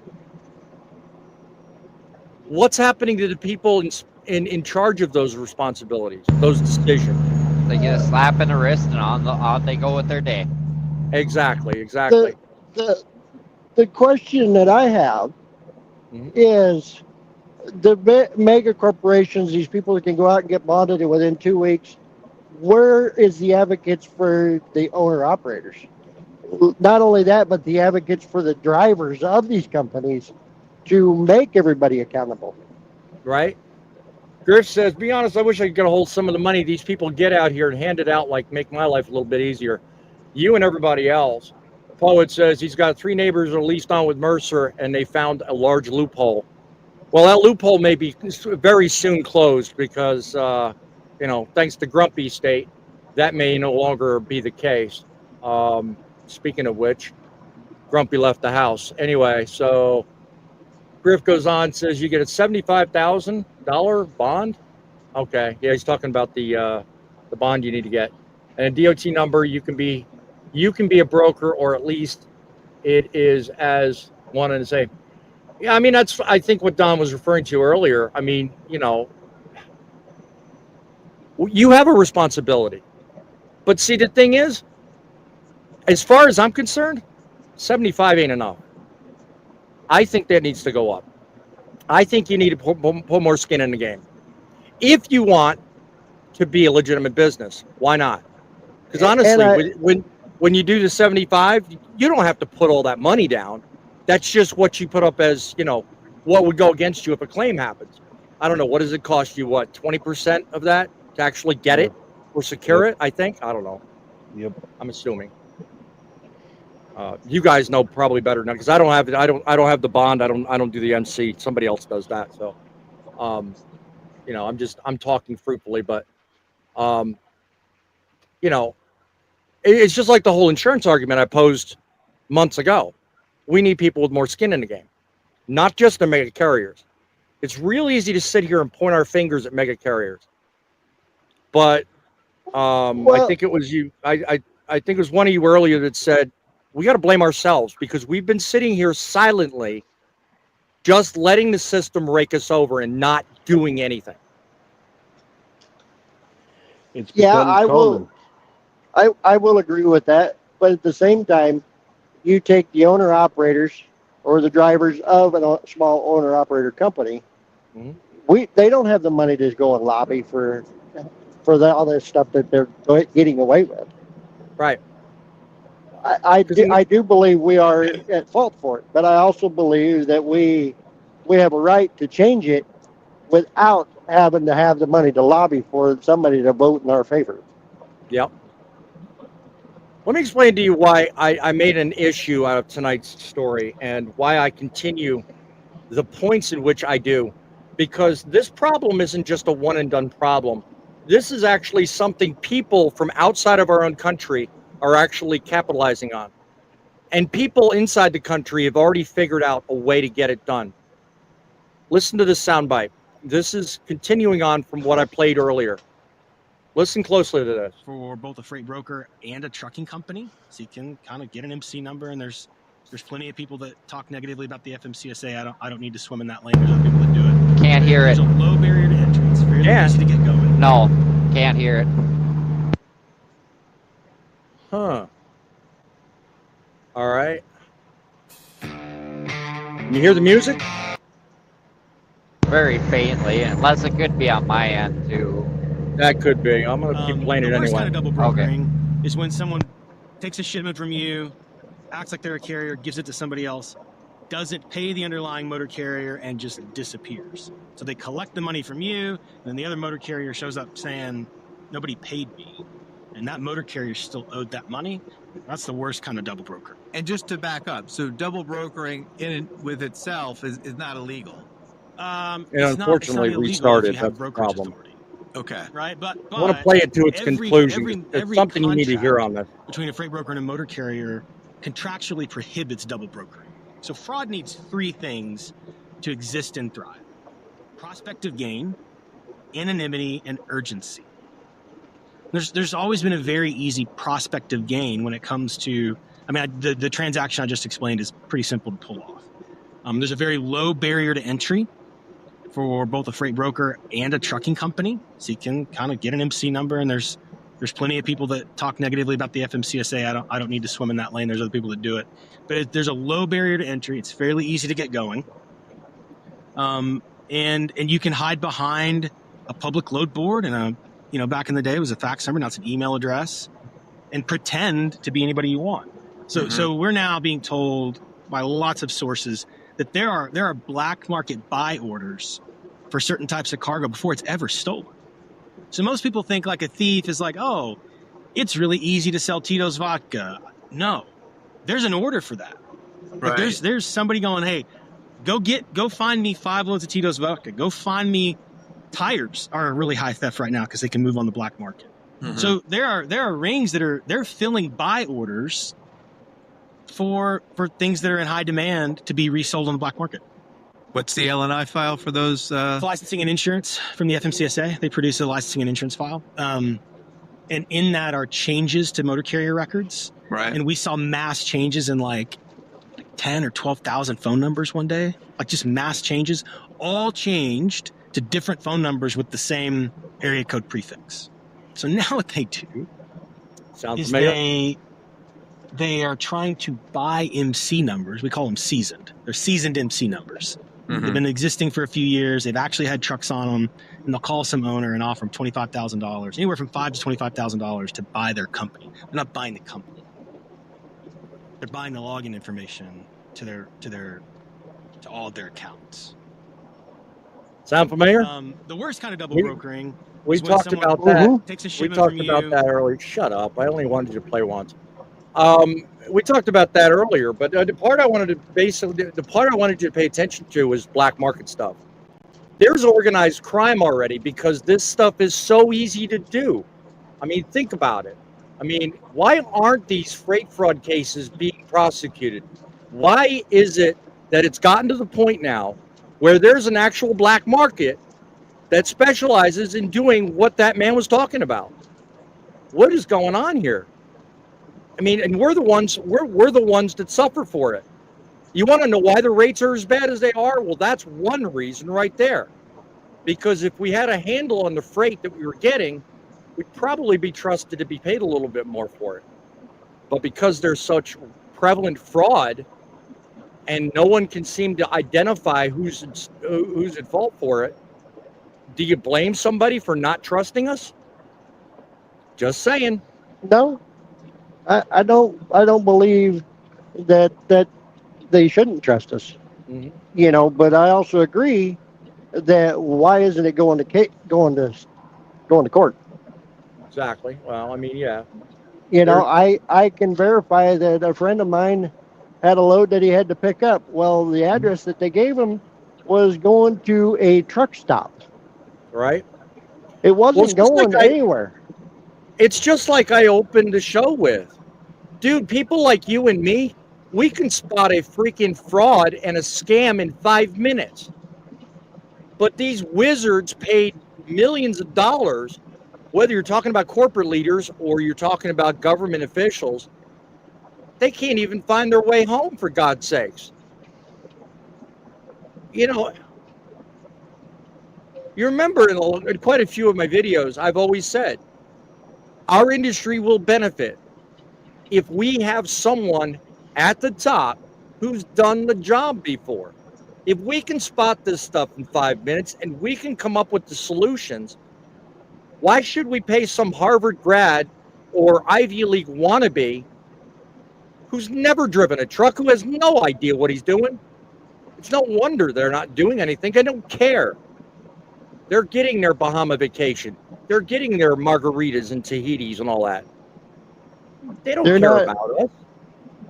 What's happening to the people in charge of those responsibilities, those decisions? They get a slap in the wrist and on they go with their day. Exactly. The question that I have is the mega corporations, these people that can go out and get bonded within 2 weeks, where is the advocates for the owner operators? Not only that, but the advocates for the drivers of these companies to make everybody accountable. Right? Griff says, be honest, I wish I could get a hold of some of the money these people get out here and hand it out, like make my life a little bit easier. You and everybody else. Poet says he's got 3 neighbors are leased on with Mercer, and they found a large loophole. Well, that loophole may be very soon closed because, thanks to Grumpy State, that may no longer be the case. Speaking of which, Grumpy left the house. Anyway, so Griff goes on, says you get a $75,000 bond. Okay, yeah, he's talking about the bond you need to get, and a DOT number. You can be a broker, or at least it is as one and the same. Yeah, I mean, that's, I think, what Don was referring to earlier. I mean, you have a responsibility. But see, the thing is, as far as I'm concerned, 75 ain't enough. I think that needs to go up. I think you need to put more skin in the game. If you want to be a legitimate business, why not? Because honestly, when you do the 75, you don't have to put all that money down. That's just what you put up as, what would go against you if a claim happens. I don't know. What does it cost you? 20% of that to actually get it or secure it? I think. I don't know. Yep. I'm assuming. You guys know probably better now, because I don't have it. I don't have the bond. I don't do the MC. Somebody else does that. So, I'm talking fruitfully, but, it's just like the whole insurance argument I posed months ago. We need people with more skin in the game, not just the mega carriers. It's real easy to sit here and point our fingers at mega carriers, but I think it was you. I think it was one of you earlier that said we got to blame ourselves, because we've been sitting here silently, just letting the system rake us over and not doing anything. It's Yeah, become I common. will. I will agree with that, but at the same time, you take the owner operators or the drivers of a small owner operator company. They don't have the money to go and lobby for all this stuff that they're getting away with. Right. I do believe we are at fault for it, but I also believe that we have a right to change it without having to have the money to lobby for somebody to vote in our favor. Yep. Let me explain to you why I made an issue out of tonight's story and why I continue the points in which I do. Because this problem isn't just a one and done problem. This is actually something people from outside of our own country are actually capitalizing on. And people inside the country have already figured out a way to get it done. Listen to this soundbite. This is continuing on from what I played earlier. Listen closely to this. For both a freight broker and a trucking company, so you can kind of get an MC number. And there's plenty of people that talk negatively about the FMCSA. I don't need to swim in that lane. There's other people that do it. Can't hear it. There's a low barrier to entry. It's fairly easy to get going. No, can't hear it. Huh. All right. You hear the music? Very faintly, unless it could be on my end too. That could be. I'm going to keep playing it The worst anyway. kind of double brokering is when someone takes a shipment from you, acts like they're a carrier, gives it to somebody else, doesn't pay the underlying motor carrier, and just disappears. So they collect the money from you, and then the other motor carrier shows up saying, nobody paid me. And that motor carrier still owed that money. That's the worst kind of double broker. And just to back up, so double brokering with itself is not illegal. And unfortunately restarted. That's the problem. Okay. Right, but I want to play it to its conclusion. There's something you need to hear on this. Between a freight broker and a motor carrier contractually prohibits double brokering. So fraud needs three things to exist and thrive: prospective gain, anonymity, and urgency. There's always been a very easy prospective gain when it comes to, the transaction I just explained is pretty simple to pull off. There's a very low barrier to entry for both a freight broker and a trucking company. So you can kind of get an MC number, and there's plenty of people that talk negatively about the FMCSA. I don't need to swim in that lane. There's other people that do it. But there's a low barrier to entry. It's fairly easy to get going. And you can hide behind a public load board and back in the day it was a fax number, now it's an email address, and pretend to be anybody you want. So we're now being told by lots of sources that there are black market buy orders for certain types of cargo before it's ever stolen. So most people think like a thief is like, oh, it's really easy to sell Tito's vodka. No, there's an order for that. Right. Like there's somebody going, hey, go find me 5 loads of Tito's vodka. Go find me tires are a really high theft right now because they can move on the black market. So there are rings that they're filling buy orders for things that are in high demand to be resold on the black market. What's the LNI file for those? Licensing and insurance from the FMCSA. They produce a licensing and insurance file. And in that are changes to motor carrier records. Right. And we saw mass changes in like 10 or 12,000 phone numbers one day. Like just mass changes, all changed to different phone numbers with the same area code prefix. So now what they do is they are trying to buy MC numbers. We call them seasoned. They're seasoned MC numbers. They've been existing for a few years. They've actually had trucks on them, and they'll call some owner and offer them $25,000, anywhere from $5,000 to $25,000 to buy their company. They're not buying the company. They're buying the login information to all of their accounts. Sound familiar? The worst kind of double brokering. We talked about that. We talked about that earlier. Shut up! I only wanted you to play once. We talked about that earlier, but the part I wanted you to pay attention to was black market stuff. There's organized crime already because this stuff is so easy to do. I mean, think about it. I mean, why aren't these freight fraud cases being prosecuted? Why is it that it's gotten to the point now where there's an actual black market that specializes in doing what that man was talking about? What is going on here? I mean, and we're the ones that suffer for it. You want to know why the rates are as bad as they are? Well, that's one reason right there. Because if we had a handle on the freight that we were getting, we'd probably be trusted to be paid a little bit more for it. But because there's such prevalent fraud and no one can seem to identify who's at fault for it, do you blame somebody for not trusting us? Just saying. No, I don't believe that they shouldn't trust us. Mhm. You know, but I also agree that why isn't it going to court? Exactly. Well, I mean, yeah. You know, I can verify that a friend of mine had a load that he had to pick up. Well, the address that they gave him was going to a truck stop. Right. It wasn't going like anywhere. It's just like I opened the show with. Dude, people like you and me, we can spot a freaking fraud and a scam in 5 minutes. But these wizards paid millions of dollars, whether you're talking about corporate leaders or you're talking about government officials, they can't even find their way home, for God's sakes. You know, you remember in quite a few of my videos, I've always said, our industry will benefit if we have someone at the top who's done the job before. If we can spot this stuff in 5 minutes and we can come up with the solutions, why should we pay some Harvard grad or Ivy League wannabe who's never driven a truck, who has no idea what he's doing? It's no wonder they're not doing anything. I don't care. They're getting their Bahama vacation. They're getting their margaritas and Tahitis and all that. They don't care about us.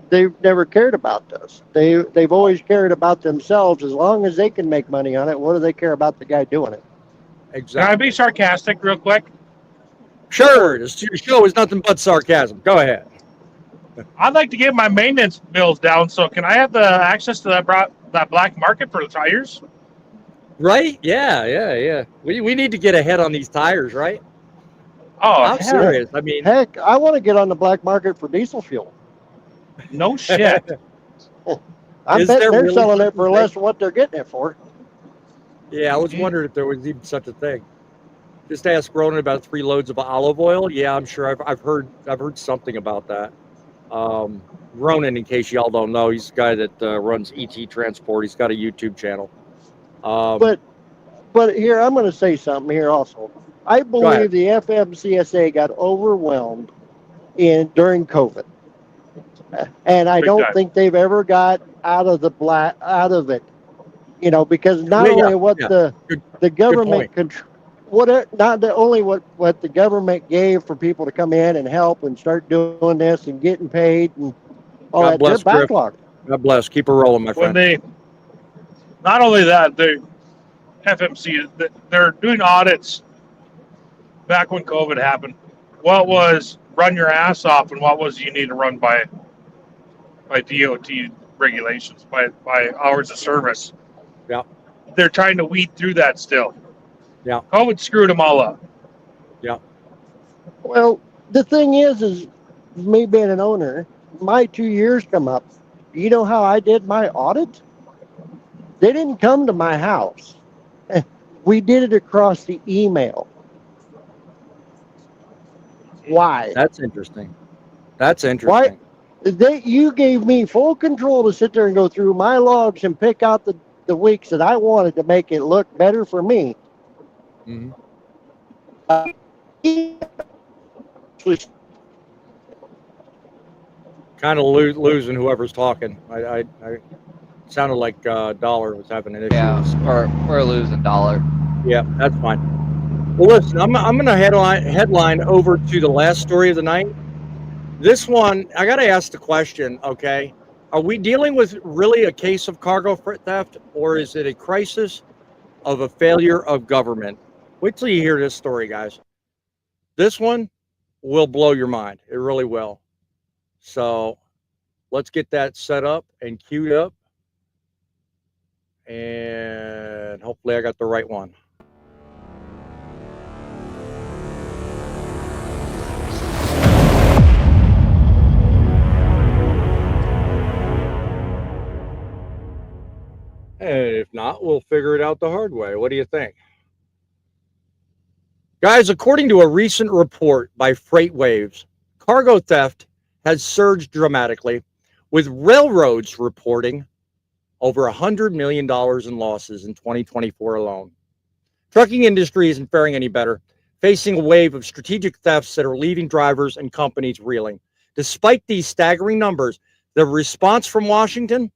They've never cared about us. They've always cared about themselves. As long as they can make money on it, what do they care about the guy doing it? Exactly. Can I be sarcastic real quick? Sure. This show is nothing but sarcasm. Go ahead. I'd like to get my maintenance bills down, so can I have the access to that black market for the tires? Right? Yeah. We need to get ahead on these tires, right? Oh, I'm serious. I mean, heck, I want to get on the black market for diesel fuel. No shit. I bet they're selling it for less than what they're getting it for. Yeah, I was wondering if there was even such a thing. Just ask Ronan about 3 loads of olive oil. Yeah, I'm sure I've heard something about that. Ronan, in case y'all don't know, he's the guy that runs ET Transport. He's got a YouTube channel. But here, I'm going to say something here also. I believe the FMCSA got overwhelmed during COVID, and I don't think they've ever got out of it. You know, because not only what the government not only what the government gave for people to come in and help and start doing this and getting paid and all that, they're backlogged. God bless. Keep her rolling, my friend. Not only that, the FMC, they're doing audits back when COVID happened. What was run your ass off and what was you need to run by DOT regulations, by hours of service. Yeah. They're trying to weed through that still. Yeah. COVID screwed them all up. Yeah. Well, the thing is me being an owner, my 2 years come up. You know how I did my audit? They didn't come to my house. We did it across the email. Why? That's interesting. Why? You gave me full control to sit there and go through my logs and pick out the weeks that I wanted to make it look better for me. Mm-hmm. Kind of losing whoever's talking. I sounded like Dollar was having an issue. Yeah, we're losing Dollar. Yeah, that's fine. Well, listen, I'm going to headline over to the last story of the night. This one, I got to ask the question, okay? Are we dealing with really a case of cargo theft, or is it a crisis of a failure of government? Wait till you hear this story, guys. This one will blow your mind. It really will. So let's get that set up and queued up. And hopefully I got the right one. If not, we'll figure it out the hard way. What do you think? Guys, according to a recent report by FreightWaves, cargo theft has surged dramatically, with railroads reporting over $100 million in losses in 2024 alone. Trucking industry isn't faring any better, facing a wave of strategic thefts that are leaving drivers and companies reeling. Despite these staggering numbers, the response from Washington,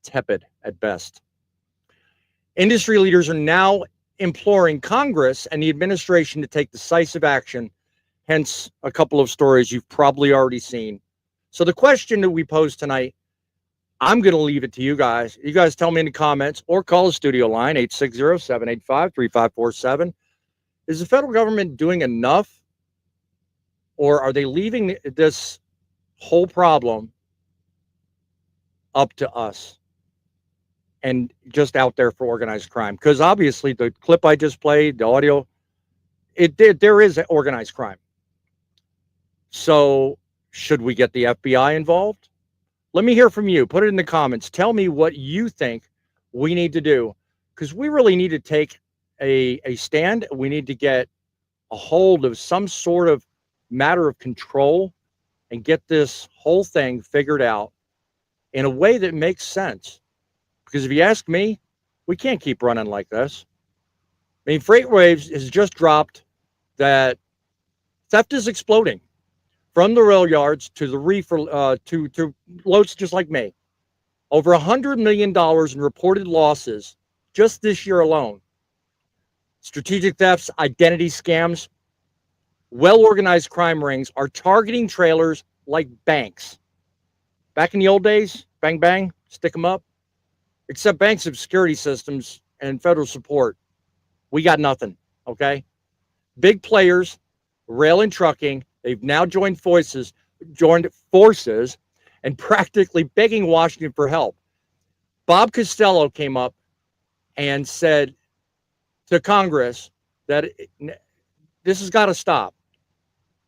tepid at best. Industry leaders are now imploring Congress and the administration to take decisive action, hence a couple of stories you've probably already seen. So the question that we pose tonight, I'm going to leave it to you guys. You guys tell me in the comments or call the studio line, 860-785-3547. Is the federal government doing enough, or are they leaving this whole problem up to us and just out there for organized crime? Because obviously the clip I just played, the audio, there is organized crime. So should we get the FBI involved? Let me hear from you. Put it in the comments. Tell me what you think we need to do, because we really need to take a stand. We need to get a hold of some sort of matter of control and get this whole thing figured out in a way that makes sense. Because if you ask me, we can't keep running like this. I mean, FreightWaves has just dropped that theft is exploding from the rail yards to the reefer, to loads just like me. Over $100 million in reported losses just this year alone. Strategic thefts, identity scams, well-organized crime rings are targeting trailers like banks. Back in the old days, bang, bang, stick them up. Except banks have security systems and federal support. We got nothing, okay? Big players, rail and trucking, they've now joined forces and practically begging Washington for help. Bob Costello came up and said to Congress that this has got to stop.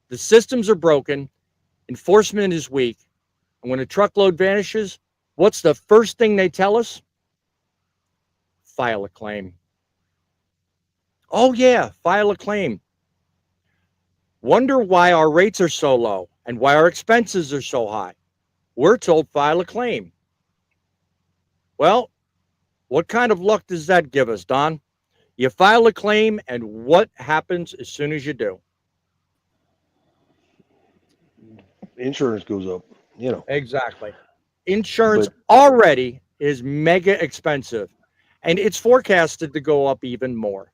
The systems are broken. Enforcement is weak. And when a truckload vanishes, what's the first thing they tell us? File a claim. Oh, yeah, file a claim. Wonder why our rates are so low and why our expenses are so high. We're told file a claim. Well, what kind of luck does that give us, Don? You file a claim, and what happens as soon as you do? Insurance goes up, you know. Exactly. Insurance already is mega expensive, and it's forecasted to go up even more.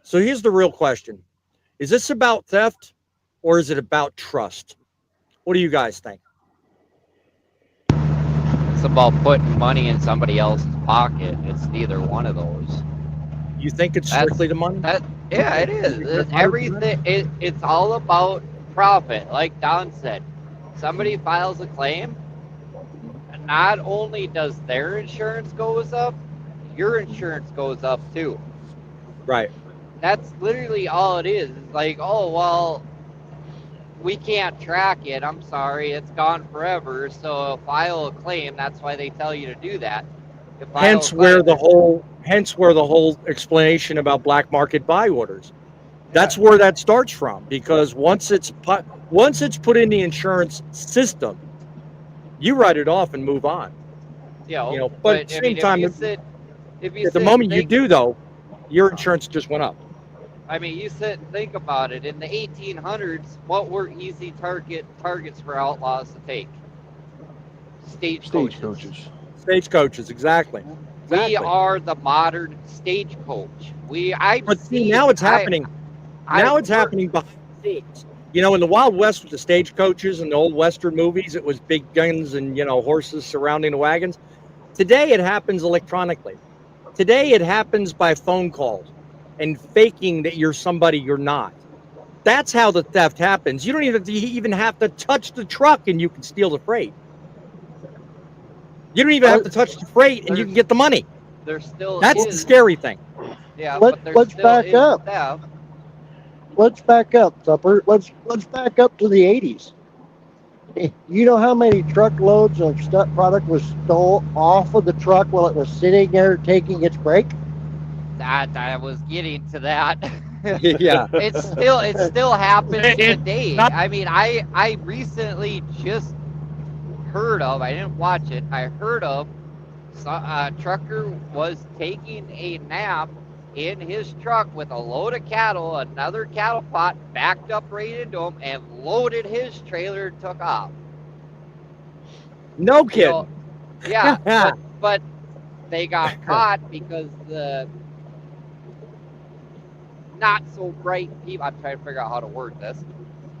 So here's the real question. Is this about theft, or is it about trust? What do you guys think? It's about putting money in somebody else's pocket. It's neither one of those. You think it's strictly the money? Yeah, it is. It's everything. It's all about profit. Like Don said, somebody files a claim, and not only does their insurance goes up, your insurance goes up too. Right. That's literally all it is. It's like, oh, well, we can't track it. I'm sorry. It's gone forever. So file a claim. That's why they tell you to do that. Hence where the whole explanation about black market buy orders. That's where that starts from, because once it's put in the insurance system, you write it off and move on. Yeah, but at the same time, at the moment you do, though, your insurance just went up. I mean, you sit and think about it. In the 1800s, what were easy targets for outlaws to take? Stagecoaches. Stagecoaches, exactly. We are the modern stagecoach. Now it's happening. It's happening behind the scenes. In the Wild West with the stagecoaches and the old Western movies, it was big guns and, horses surrounding the wagons. Today, it happens electronically. Today, it happens by phone calls and faking that you're somebody you're not. That's how the theft happens. You don't even have to touch the truck and you can steal the freight. You don't even have to touch the freight and you can get the money. That's the scary thing. Yeah, let's back up. Let's back up, Tupper. Let's back up to the 80s. You know how many truckloads of product was stole off of the truck while it was sitting there taking its break? That I was getting to that. Yeah. It still happens today. I mean, I recently just heard of. I didn't watch it. I heard of a trucker was taking a nap in his truck with a load of cattle. Another cattle pot backed up right into him and loaded his trailer and took off. No kidding. Yeah, but they got caught because the not so bright people. I'm trying to figure out how to word this.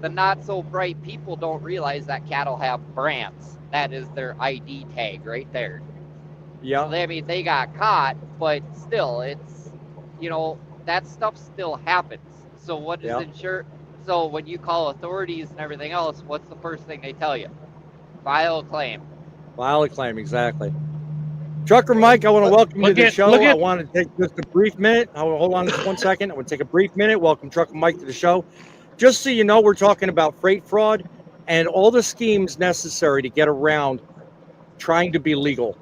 The not so bright people don't realize that cattle have brands. That is their ID tag right there. Yeah. So I mean, they got caught, but still, it's, that stuff still happens. So what is insurance? So when you call authorities and everything else, what's the first thing they tell you? File a claim. File a claim, exactly. Trucker Mike, I want to welcome you to the show. I want to take just a brief minute. Hold on just 1 second. I want to take a brief minute. Welcome Trucker Mike to the show. Just so you know, we're talking about freight fraud and all the schemes necessary to get around trying to be legal.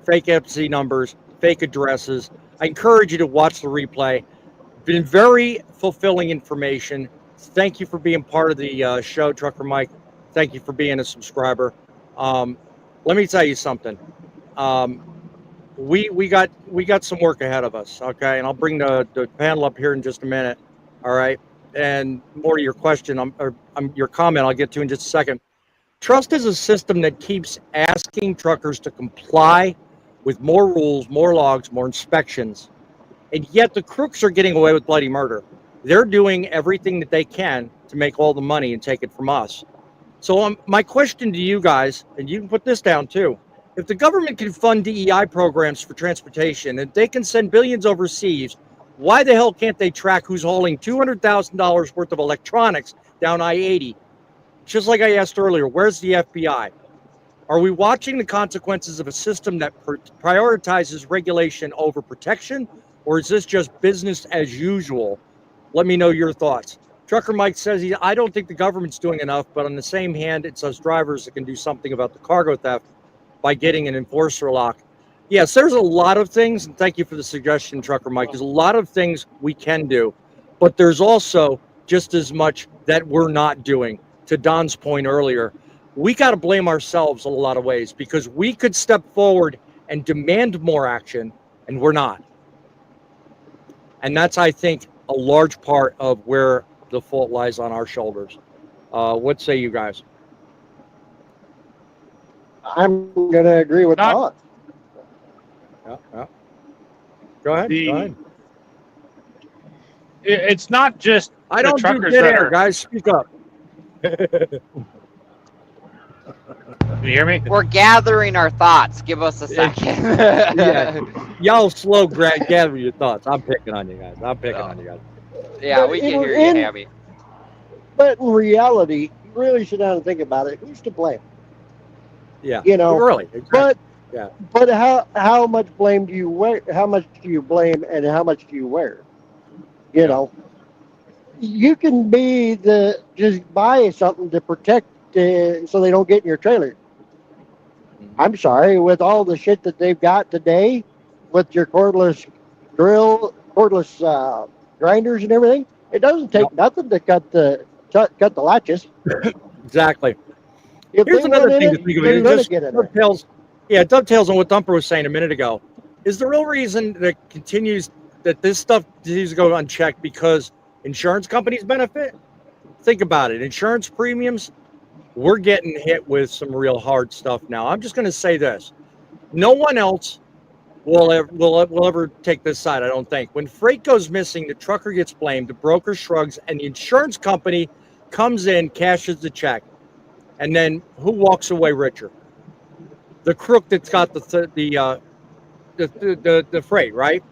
Fake FC numbers, fake addresses. I encourage you to watch the replay. Been very fulfilling information. Thank you for being part of the show, Trucker Mike. Thank you for being a subscriber. Let me tell you something. We got some work ahead of us, okay? And I'll bring the panel up here in just a minute, all right? And more to your question, your comment, I'll get to in just a second. Trust is a system that keeps asking truckers to comply with more rules, more logs, more inspections. And yet the crooks are getting away with bloody murder. They're doing everything that they can to make all the money and take it from us. So my question to you guys, and you can put this down too, if the government can fund DEI programs for transportation and they can send billions overseas, why the hell can't they track who's hauling $200,000 worth of electronics down I-80? Just like I asked earlier, where's the FBI? Are we watching the consequences of a system that prioritizes regulation over protection, or is this just business as usual? Let me know your thoughts. Trucker Mike says, I don't think the government's doing enough, but on the same hand, it's us drivers that can do something about the cargo theft by getting an enforcer lock. Yes, there's a lot of things, and thank you for the suggestion, Trucker Mike. There's a lot of things we can do, but there's also just as much that we're not doing. To Don's point earlier, we got to blame ourselves in a lot of ways because we could step forward and demand more action, and we're not. And that's, I think, a large part of where the fault lies on our shoulders. What say you guys? I'm going to agree with Todd. Yeah. Go ahead. It's not just I don't do dead air, guys. Speak up. Can you hear me? We're gathering our thoughts. Give us a second. Yeah. Y'all slow gather your thoughts. I'm picking on you guys. Yeah, we can hear you, Hammy. But in reality, you really sit down and think about it. Who's to blame? Yeah. Really. Exactly. But how much blame do you wear? How much do you blame, and how much do you wear? You know, you can just buy something to protect so they don't get in your trailer. I'm sorry, with all the shit that they've got today, with your cordless grinders and everything, it doesn't take nothing to cut the latches. Exactly. If Here's another thing to think of. It dovetails on what Dumper was saying a minute ago. Is the real reason that this stuff continues to go unchecked because insurance companies benefit? Think about it. Insurance premiums, we're getting hit with some real hard stuff now. I'm just going to say this. No one else will ever take this side, I don't think. When freight goes missing, the trucker gets blamed, the broker shrugs, and the insurance company comes in, cashes the check. And then who walks away richer? The crook that's got the freight, right?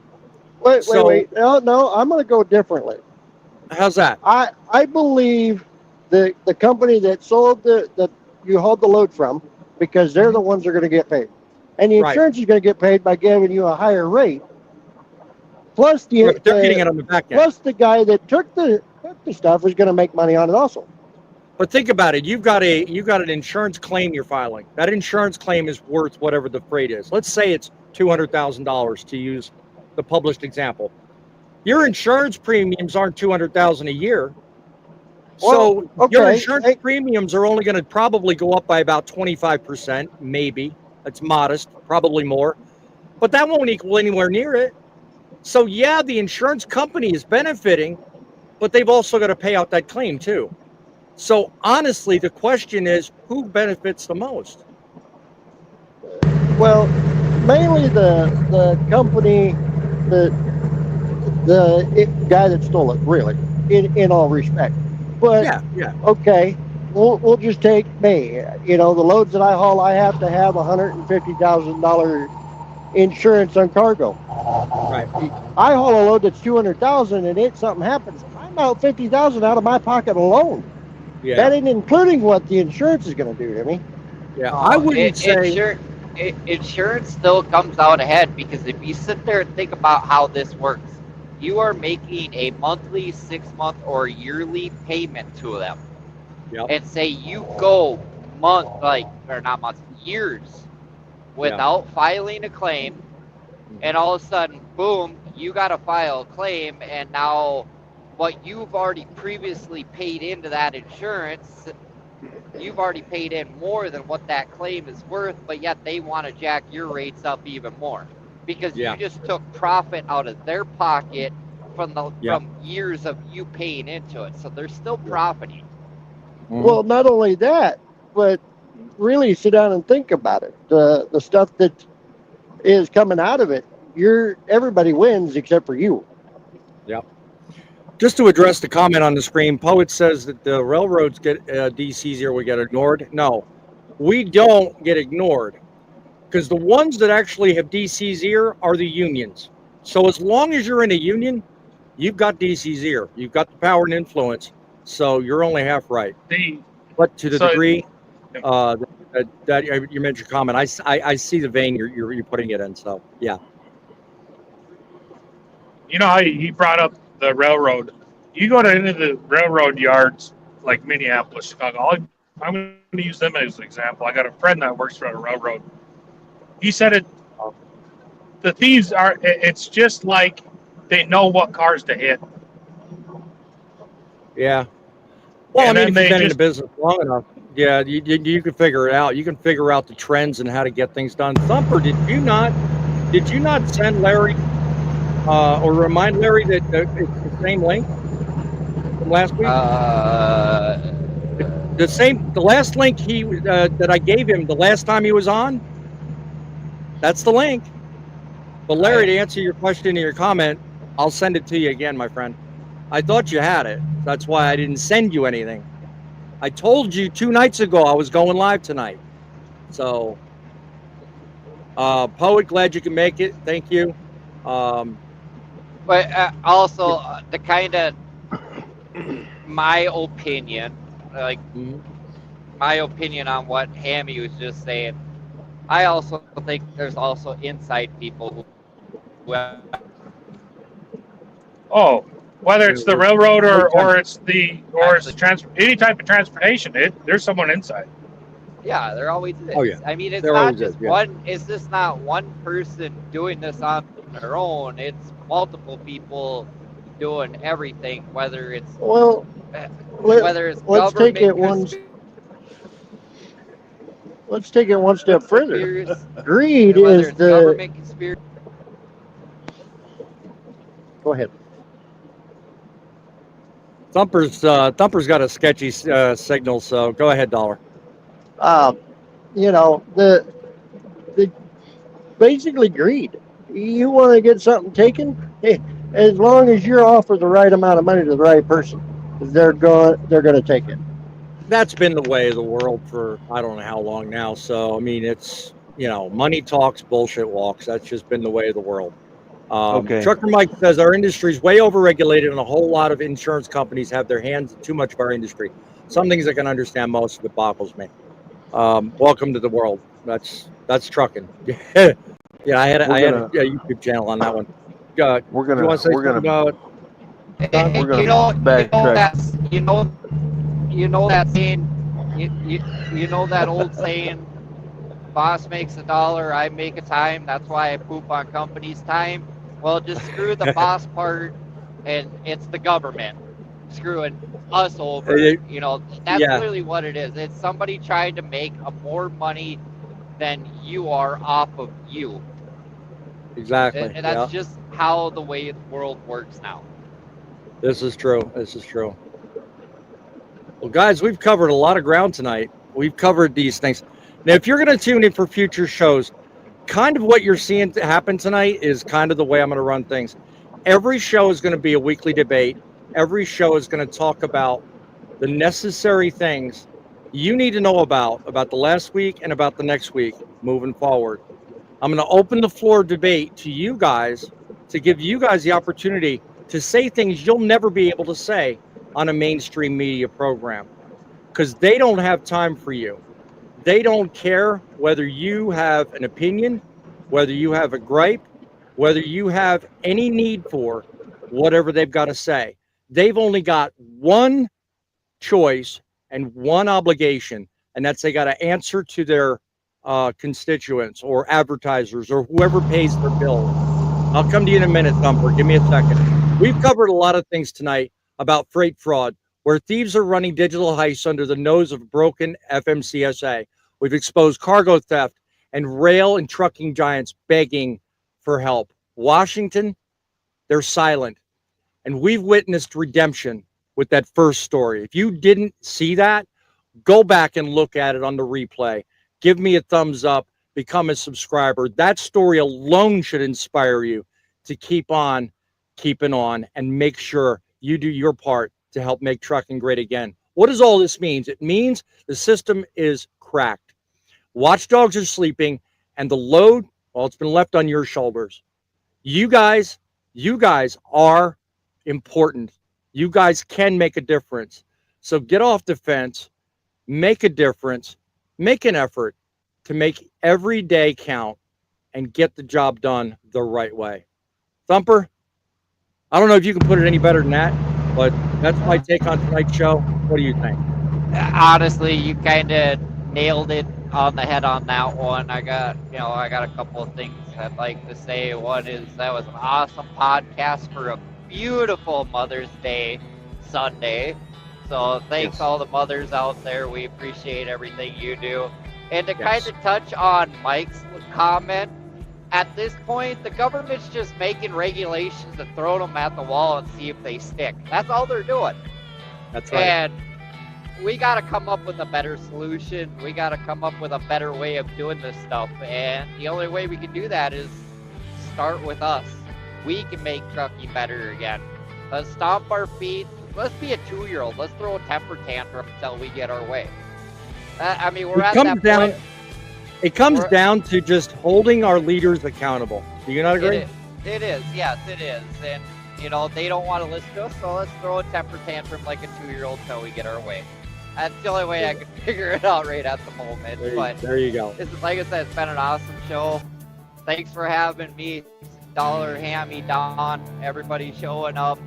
Wait. No, I'm going to go differently. How's that? I believe the company that sold that you hauled the load from, because they're the ones that are going to get paid. And the insurance is going to get paid by giving you a higher rate. Plus they're getting it on the back end. Plus the guy that took the stuff is going to make money on it also. But think about it. You've got an insurance claim you're filing. That insurance claim is worth whatever the freight is. Let's say it's $200,000 to use the published example. Your insurance premiums aren't $200,000 a year. So your insurance premiums are only going to probably go up by about 25%, maybe. That's modest, probably more. But that won't equal anywhere near it. So yeah, the insurance company is benefiting, but they've also got to pay out that claim too. So honestly, the question is, who benefits the most? Well, mainly the company, the guy that stole it, really, in all respect. But yeah. Okay, we'll just take me. You know, the loads that I haul, I have to have $150,000 insurance on cargo. Right. I haul a load that's $200,000, and something happens, I'm out $50,000 out of my pocket alone. Yeah. That ain't including what the insurance is going to do to me. Yeah, I wouldn't say insurance still comes out ahead, because if you sit there and think about how this works, you are making a monthly, 6-month, or yearly payment to them. Yep. And say you go years without filing a claim, and all of a sudden, boom, you got to file a claim, and now what you've already previously paid into that insurance, you've already paid in more than what that claim is worth, but yet they want to jack your rates up even more, because you just took profit out of their pocket from years of you paying into it. So they're still profiting. Well, not only that, but really sit down and think about it. The stuff that is coming out of it, everybody wins except for you. Yep. Just to address the comment on the screen, Poet says that the railroads get DCs here, we get ignored. No, we don't get ignored, because the ones that actually have DC's ear are the unions. So as long as you're in a union, you've got DC's ear. You've got the power and influence. So you're only half right. But to the degree that you mentioned your comment, I see the vein you're putting it in. So yeah. You know how he brought up the railroad. You go to any of the railroad yards like Minneapolis, Chicago. I'm going to use them as an example. I got a friend that works for a railroad. He said the thieves it's just like they know what cars to hit. Yeah. Well, And I mean, if then you've they been in the just- business long enough, yeah, you can figure it out. You can figure out the trends and how to get things done. Thumper, did you not send Larry or remind Larry that it's the same link from last week? The last link that I gave him the last time he was on, that's the link. But Larry, to answer your question and your comment, I'll send it to you again, my friend. I thought you had it. That's why I didn't send you anything. I told you 2 nights ago I was going live tonight. So, Poet, glad you can make it. Thank you. But also, the kind of my opinion on what Hammy was just saying, I also think there's also inside people who whether it's the railroad or it's any type of transportation, there's someone inside. Yeah, there always is. Oh, yeah. I mean, it's There not always just is, yeah. one. It's just not one person doing this on their own. It's multiple people doing everything. Whether it's let's take it one. Let's take it one step further. Greed is the government conspiracy. Go ahead. Thumper's got a sketchy signal, so go ahead, Dollar. You know, the basically greed. You want to get something taken, hey, as long as you're offered the right amount of money to the right person, they're going to take it. That's been the way of the world for I don't know how long now. So I mean, it's money talks, bullshit walks. That's just been the way of the world. Okay. Trucker Mike says our industry is way overregulated, and a whole lot of insurance companies have their hands in too much of our industry. Some things I can understand, most of it boggles me. Welcome to the world. That's Truckin. Yeah, I had a YouTube channel on that one. We're backtrack. You know that saying, you know that old saying, boss makes $1, I make a time, that's why I poop on company's time. Well, just screw the boss part, and it's the government screwing us over. You know, that's literally what it is. It's somebody trying to make more money than you are off of you. Exactly. And that's just how the way the world works now. This is true. This is true. Well, guys, we've covered a lot of ground tonight. We've covered these things. Now, if you're going to tune in for future shows, kind of what you're seeing happen tonight is kind of the way I'm going to run things. Every show is going to be a weekly debate. Every show is going to talk about the necessary things you need to know about the last week and about the next week moving forward. I'm going to open the floor debate to you guys to give you guys the opportunity to say things you'll never be able to say on a mainstream media program, because they don't have time for you. They don't care whether you have an opinion, whether you have a gripe, whether you have any need for whatever they've got to say. They've only got one choice and one obligation, and that's they got to answer to their constituents or advertisers or whoever pays their bills. I'll come to you in a minute, Thumper. Give me a second. We've covered a lot of things tonight about freight fraud, where thieves are running digital heists under the nose of broken FMCSA. We've exposed cargo theft and rail and trucking giants begging for help. Washington, they're silent. And we've witnessed redemption with that first story. If you didn't see that, go back and look at it on the replay. Give me a thumbs up. Become a subscriber. That story alone should inspire you to keep on keeping on and make sure you do your part to help make trucking great again. What does all this mean? It means the system is cracked. Watchdogs are sleeping, and the load, well, it's been left on your shoulders. You guys are important. You guys can make a difference. So get off the fence, make a difference, make an effort to make every day count and get the job done the right way. Thumper, I don't know if you can put it any better than that, but that's my take on tonight's show. What do you think? Honestly, you kind of nailed it on the head on that one. I got a couple of things I'd like to say. One is that was an awesome podcast for a beautiful Mother's Day Sunday. So thanks all the mothers out there. We appreciate everything you do. And to kind of touch on Mike's comment, at this point, the government's just making regulations and throwing them at the wall and see if they stick. That's all they're doing. That's right. And we got to come up with a better solution. We got to come up with a better way of doing this stuff. And the only way we can do that is start with us. We can make trucking better again. Let's stomp our feet. Let's be a 2-year-old. Let's throw a temper tantrum until we get our way. I mean, we're at that point. It comes down to just holding our leaders accountable. Do you not agree? It is. Yes, it is. And, they don't want to listen to us, so let's throw a temper tantrum like a 2-year-old until we get our way. That's the only way I can figure it out right at the moment. There you go. Like I said, it's been an awesome show. Thanks for having me, Dollar Hammy, Don, everybody showing up.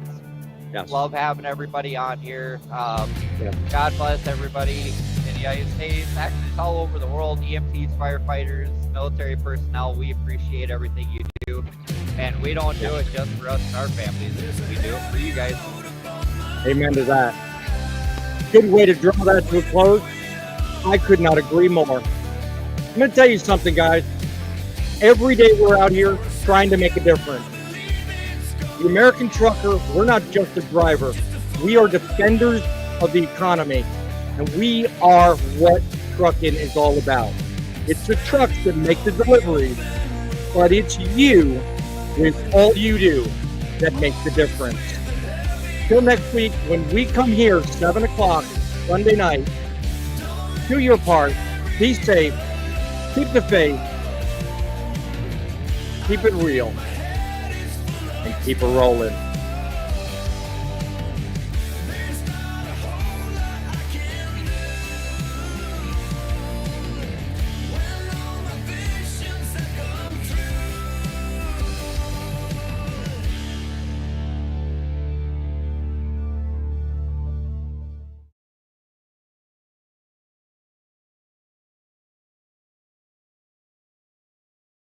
Yes. Love having everybody on here. God bless everybody in the United States. Actually, it's all over the world. EMTs, firefighters, military personnel. We appreciate everything you do. And we don't do it just for us and our families. We do it for you guys. Amen to that. Good way to draw that to a close. I could not agree more. I'm going to tell you something, guys. Every day we're out here trying to make a difference. The American trucker, we're not just a driver. We are defenders of the economy. And we are what trucking is all about. It's the trucks that make the deliveries, but it's you with all you do that makes the difference. Till next week, when we come here 7 o'clock Sunday night, do your part, be safe, keep the faith, keep it real, and keep it rolling.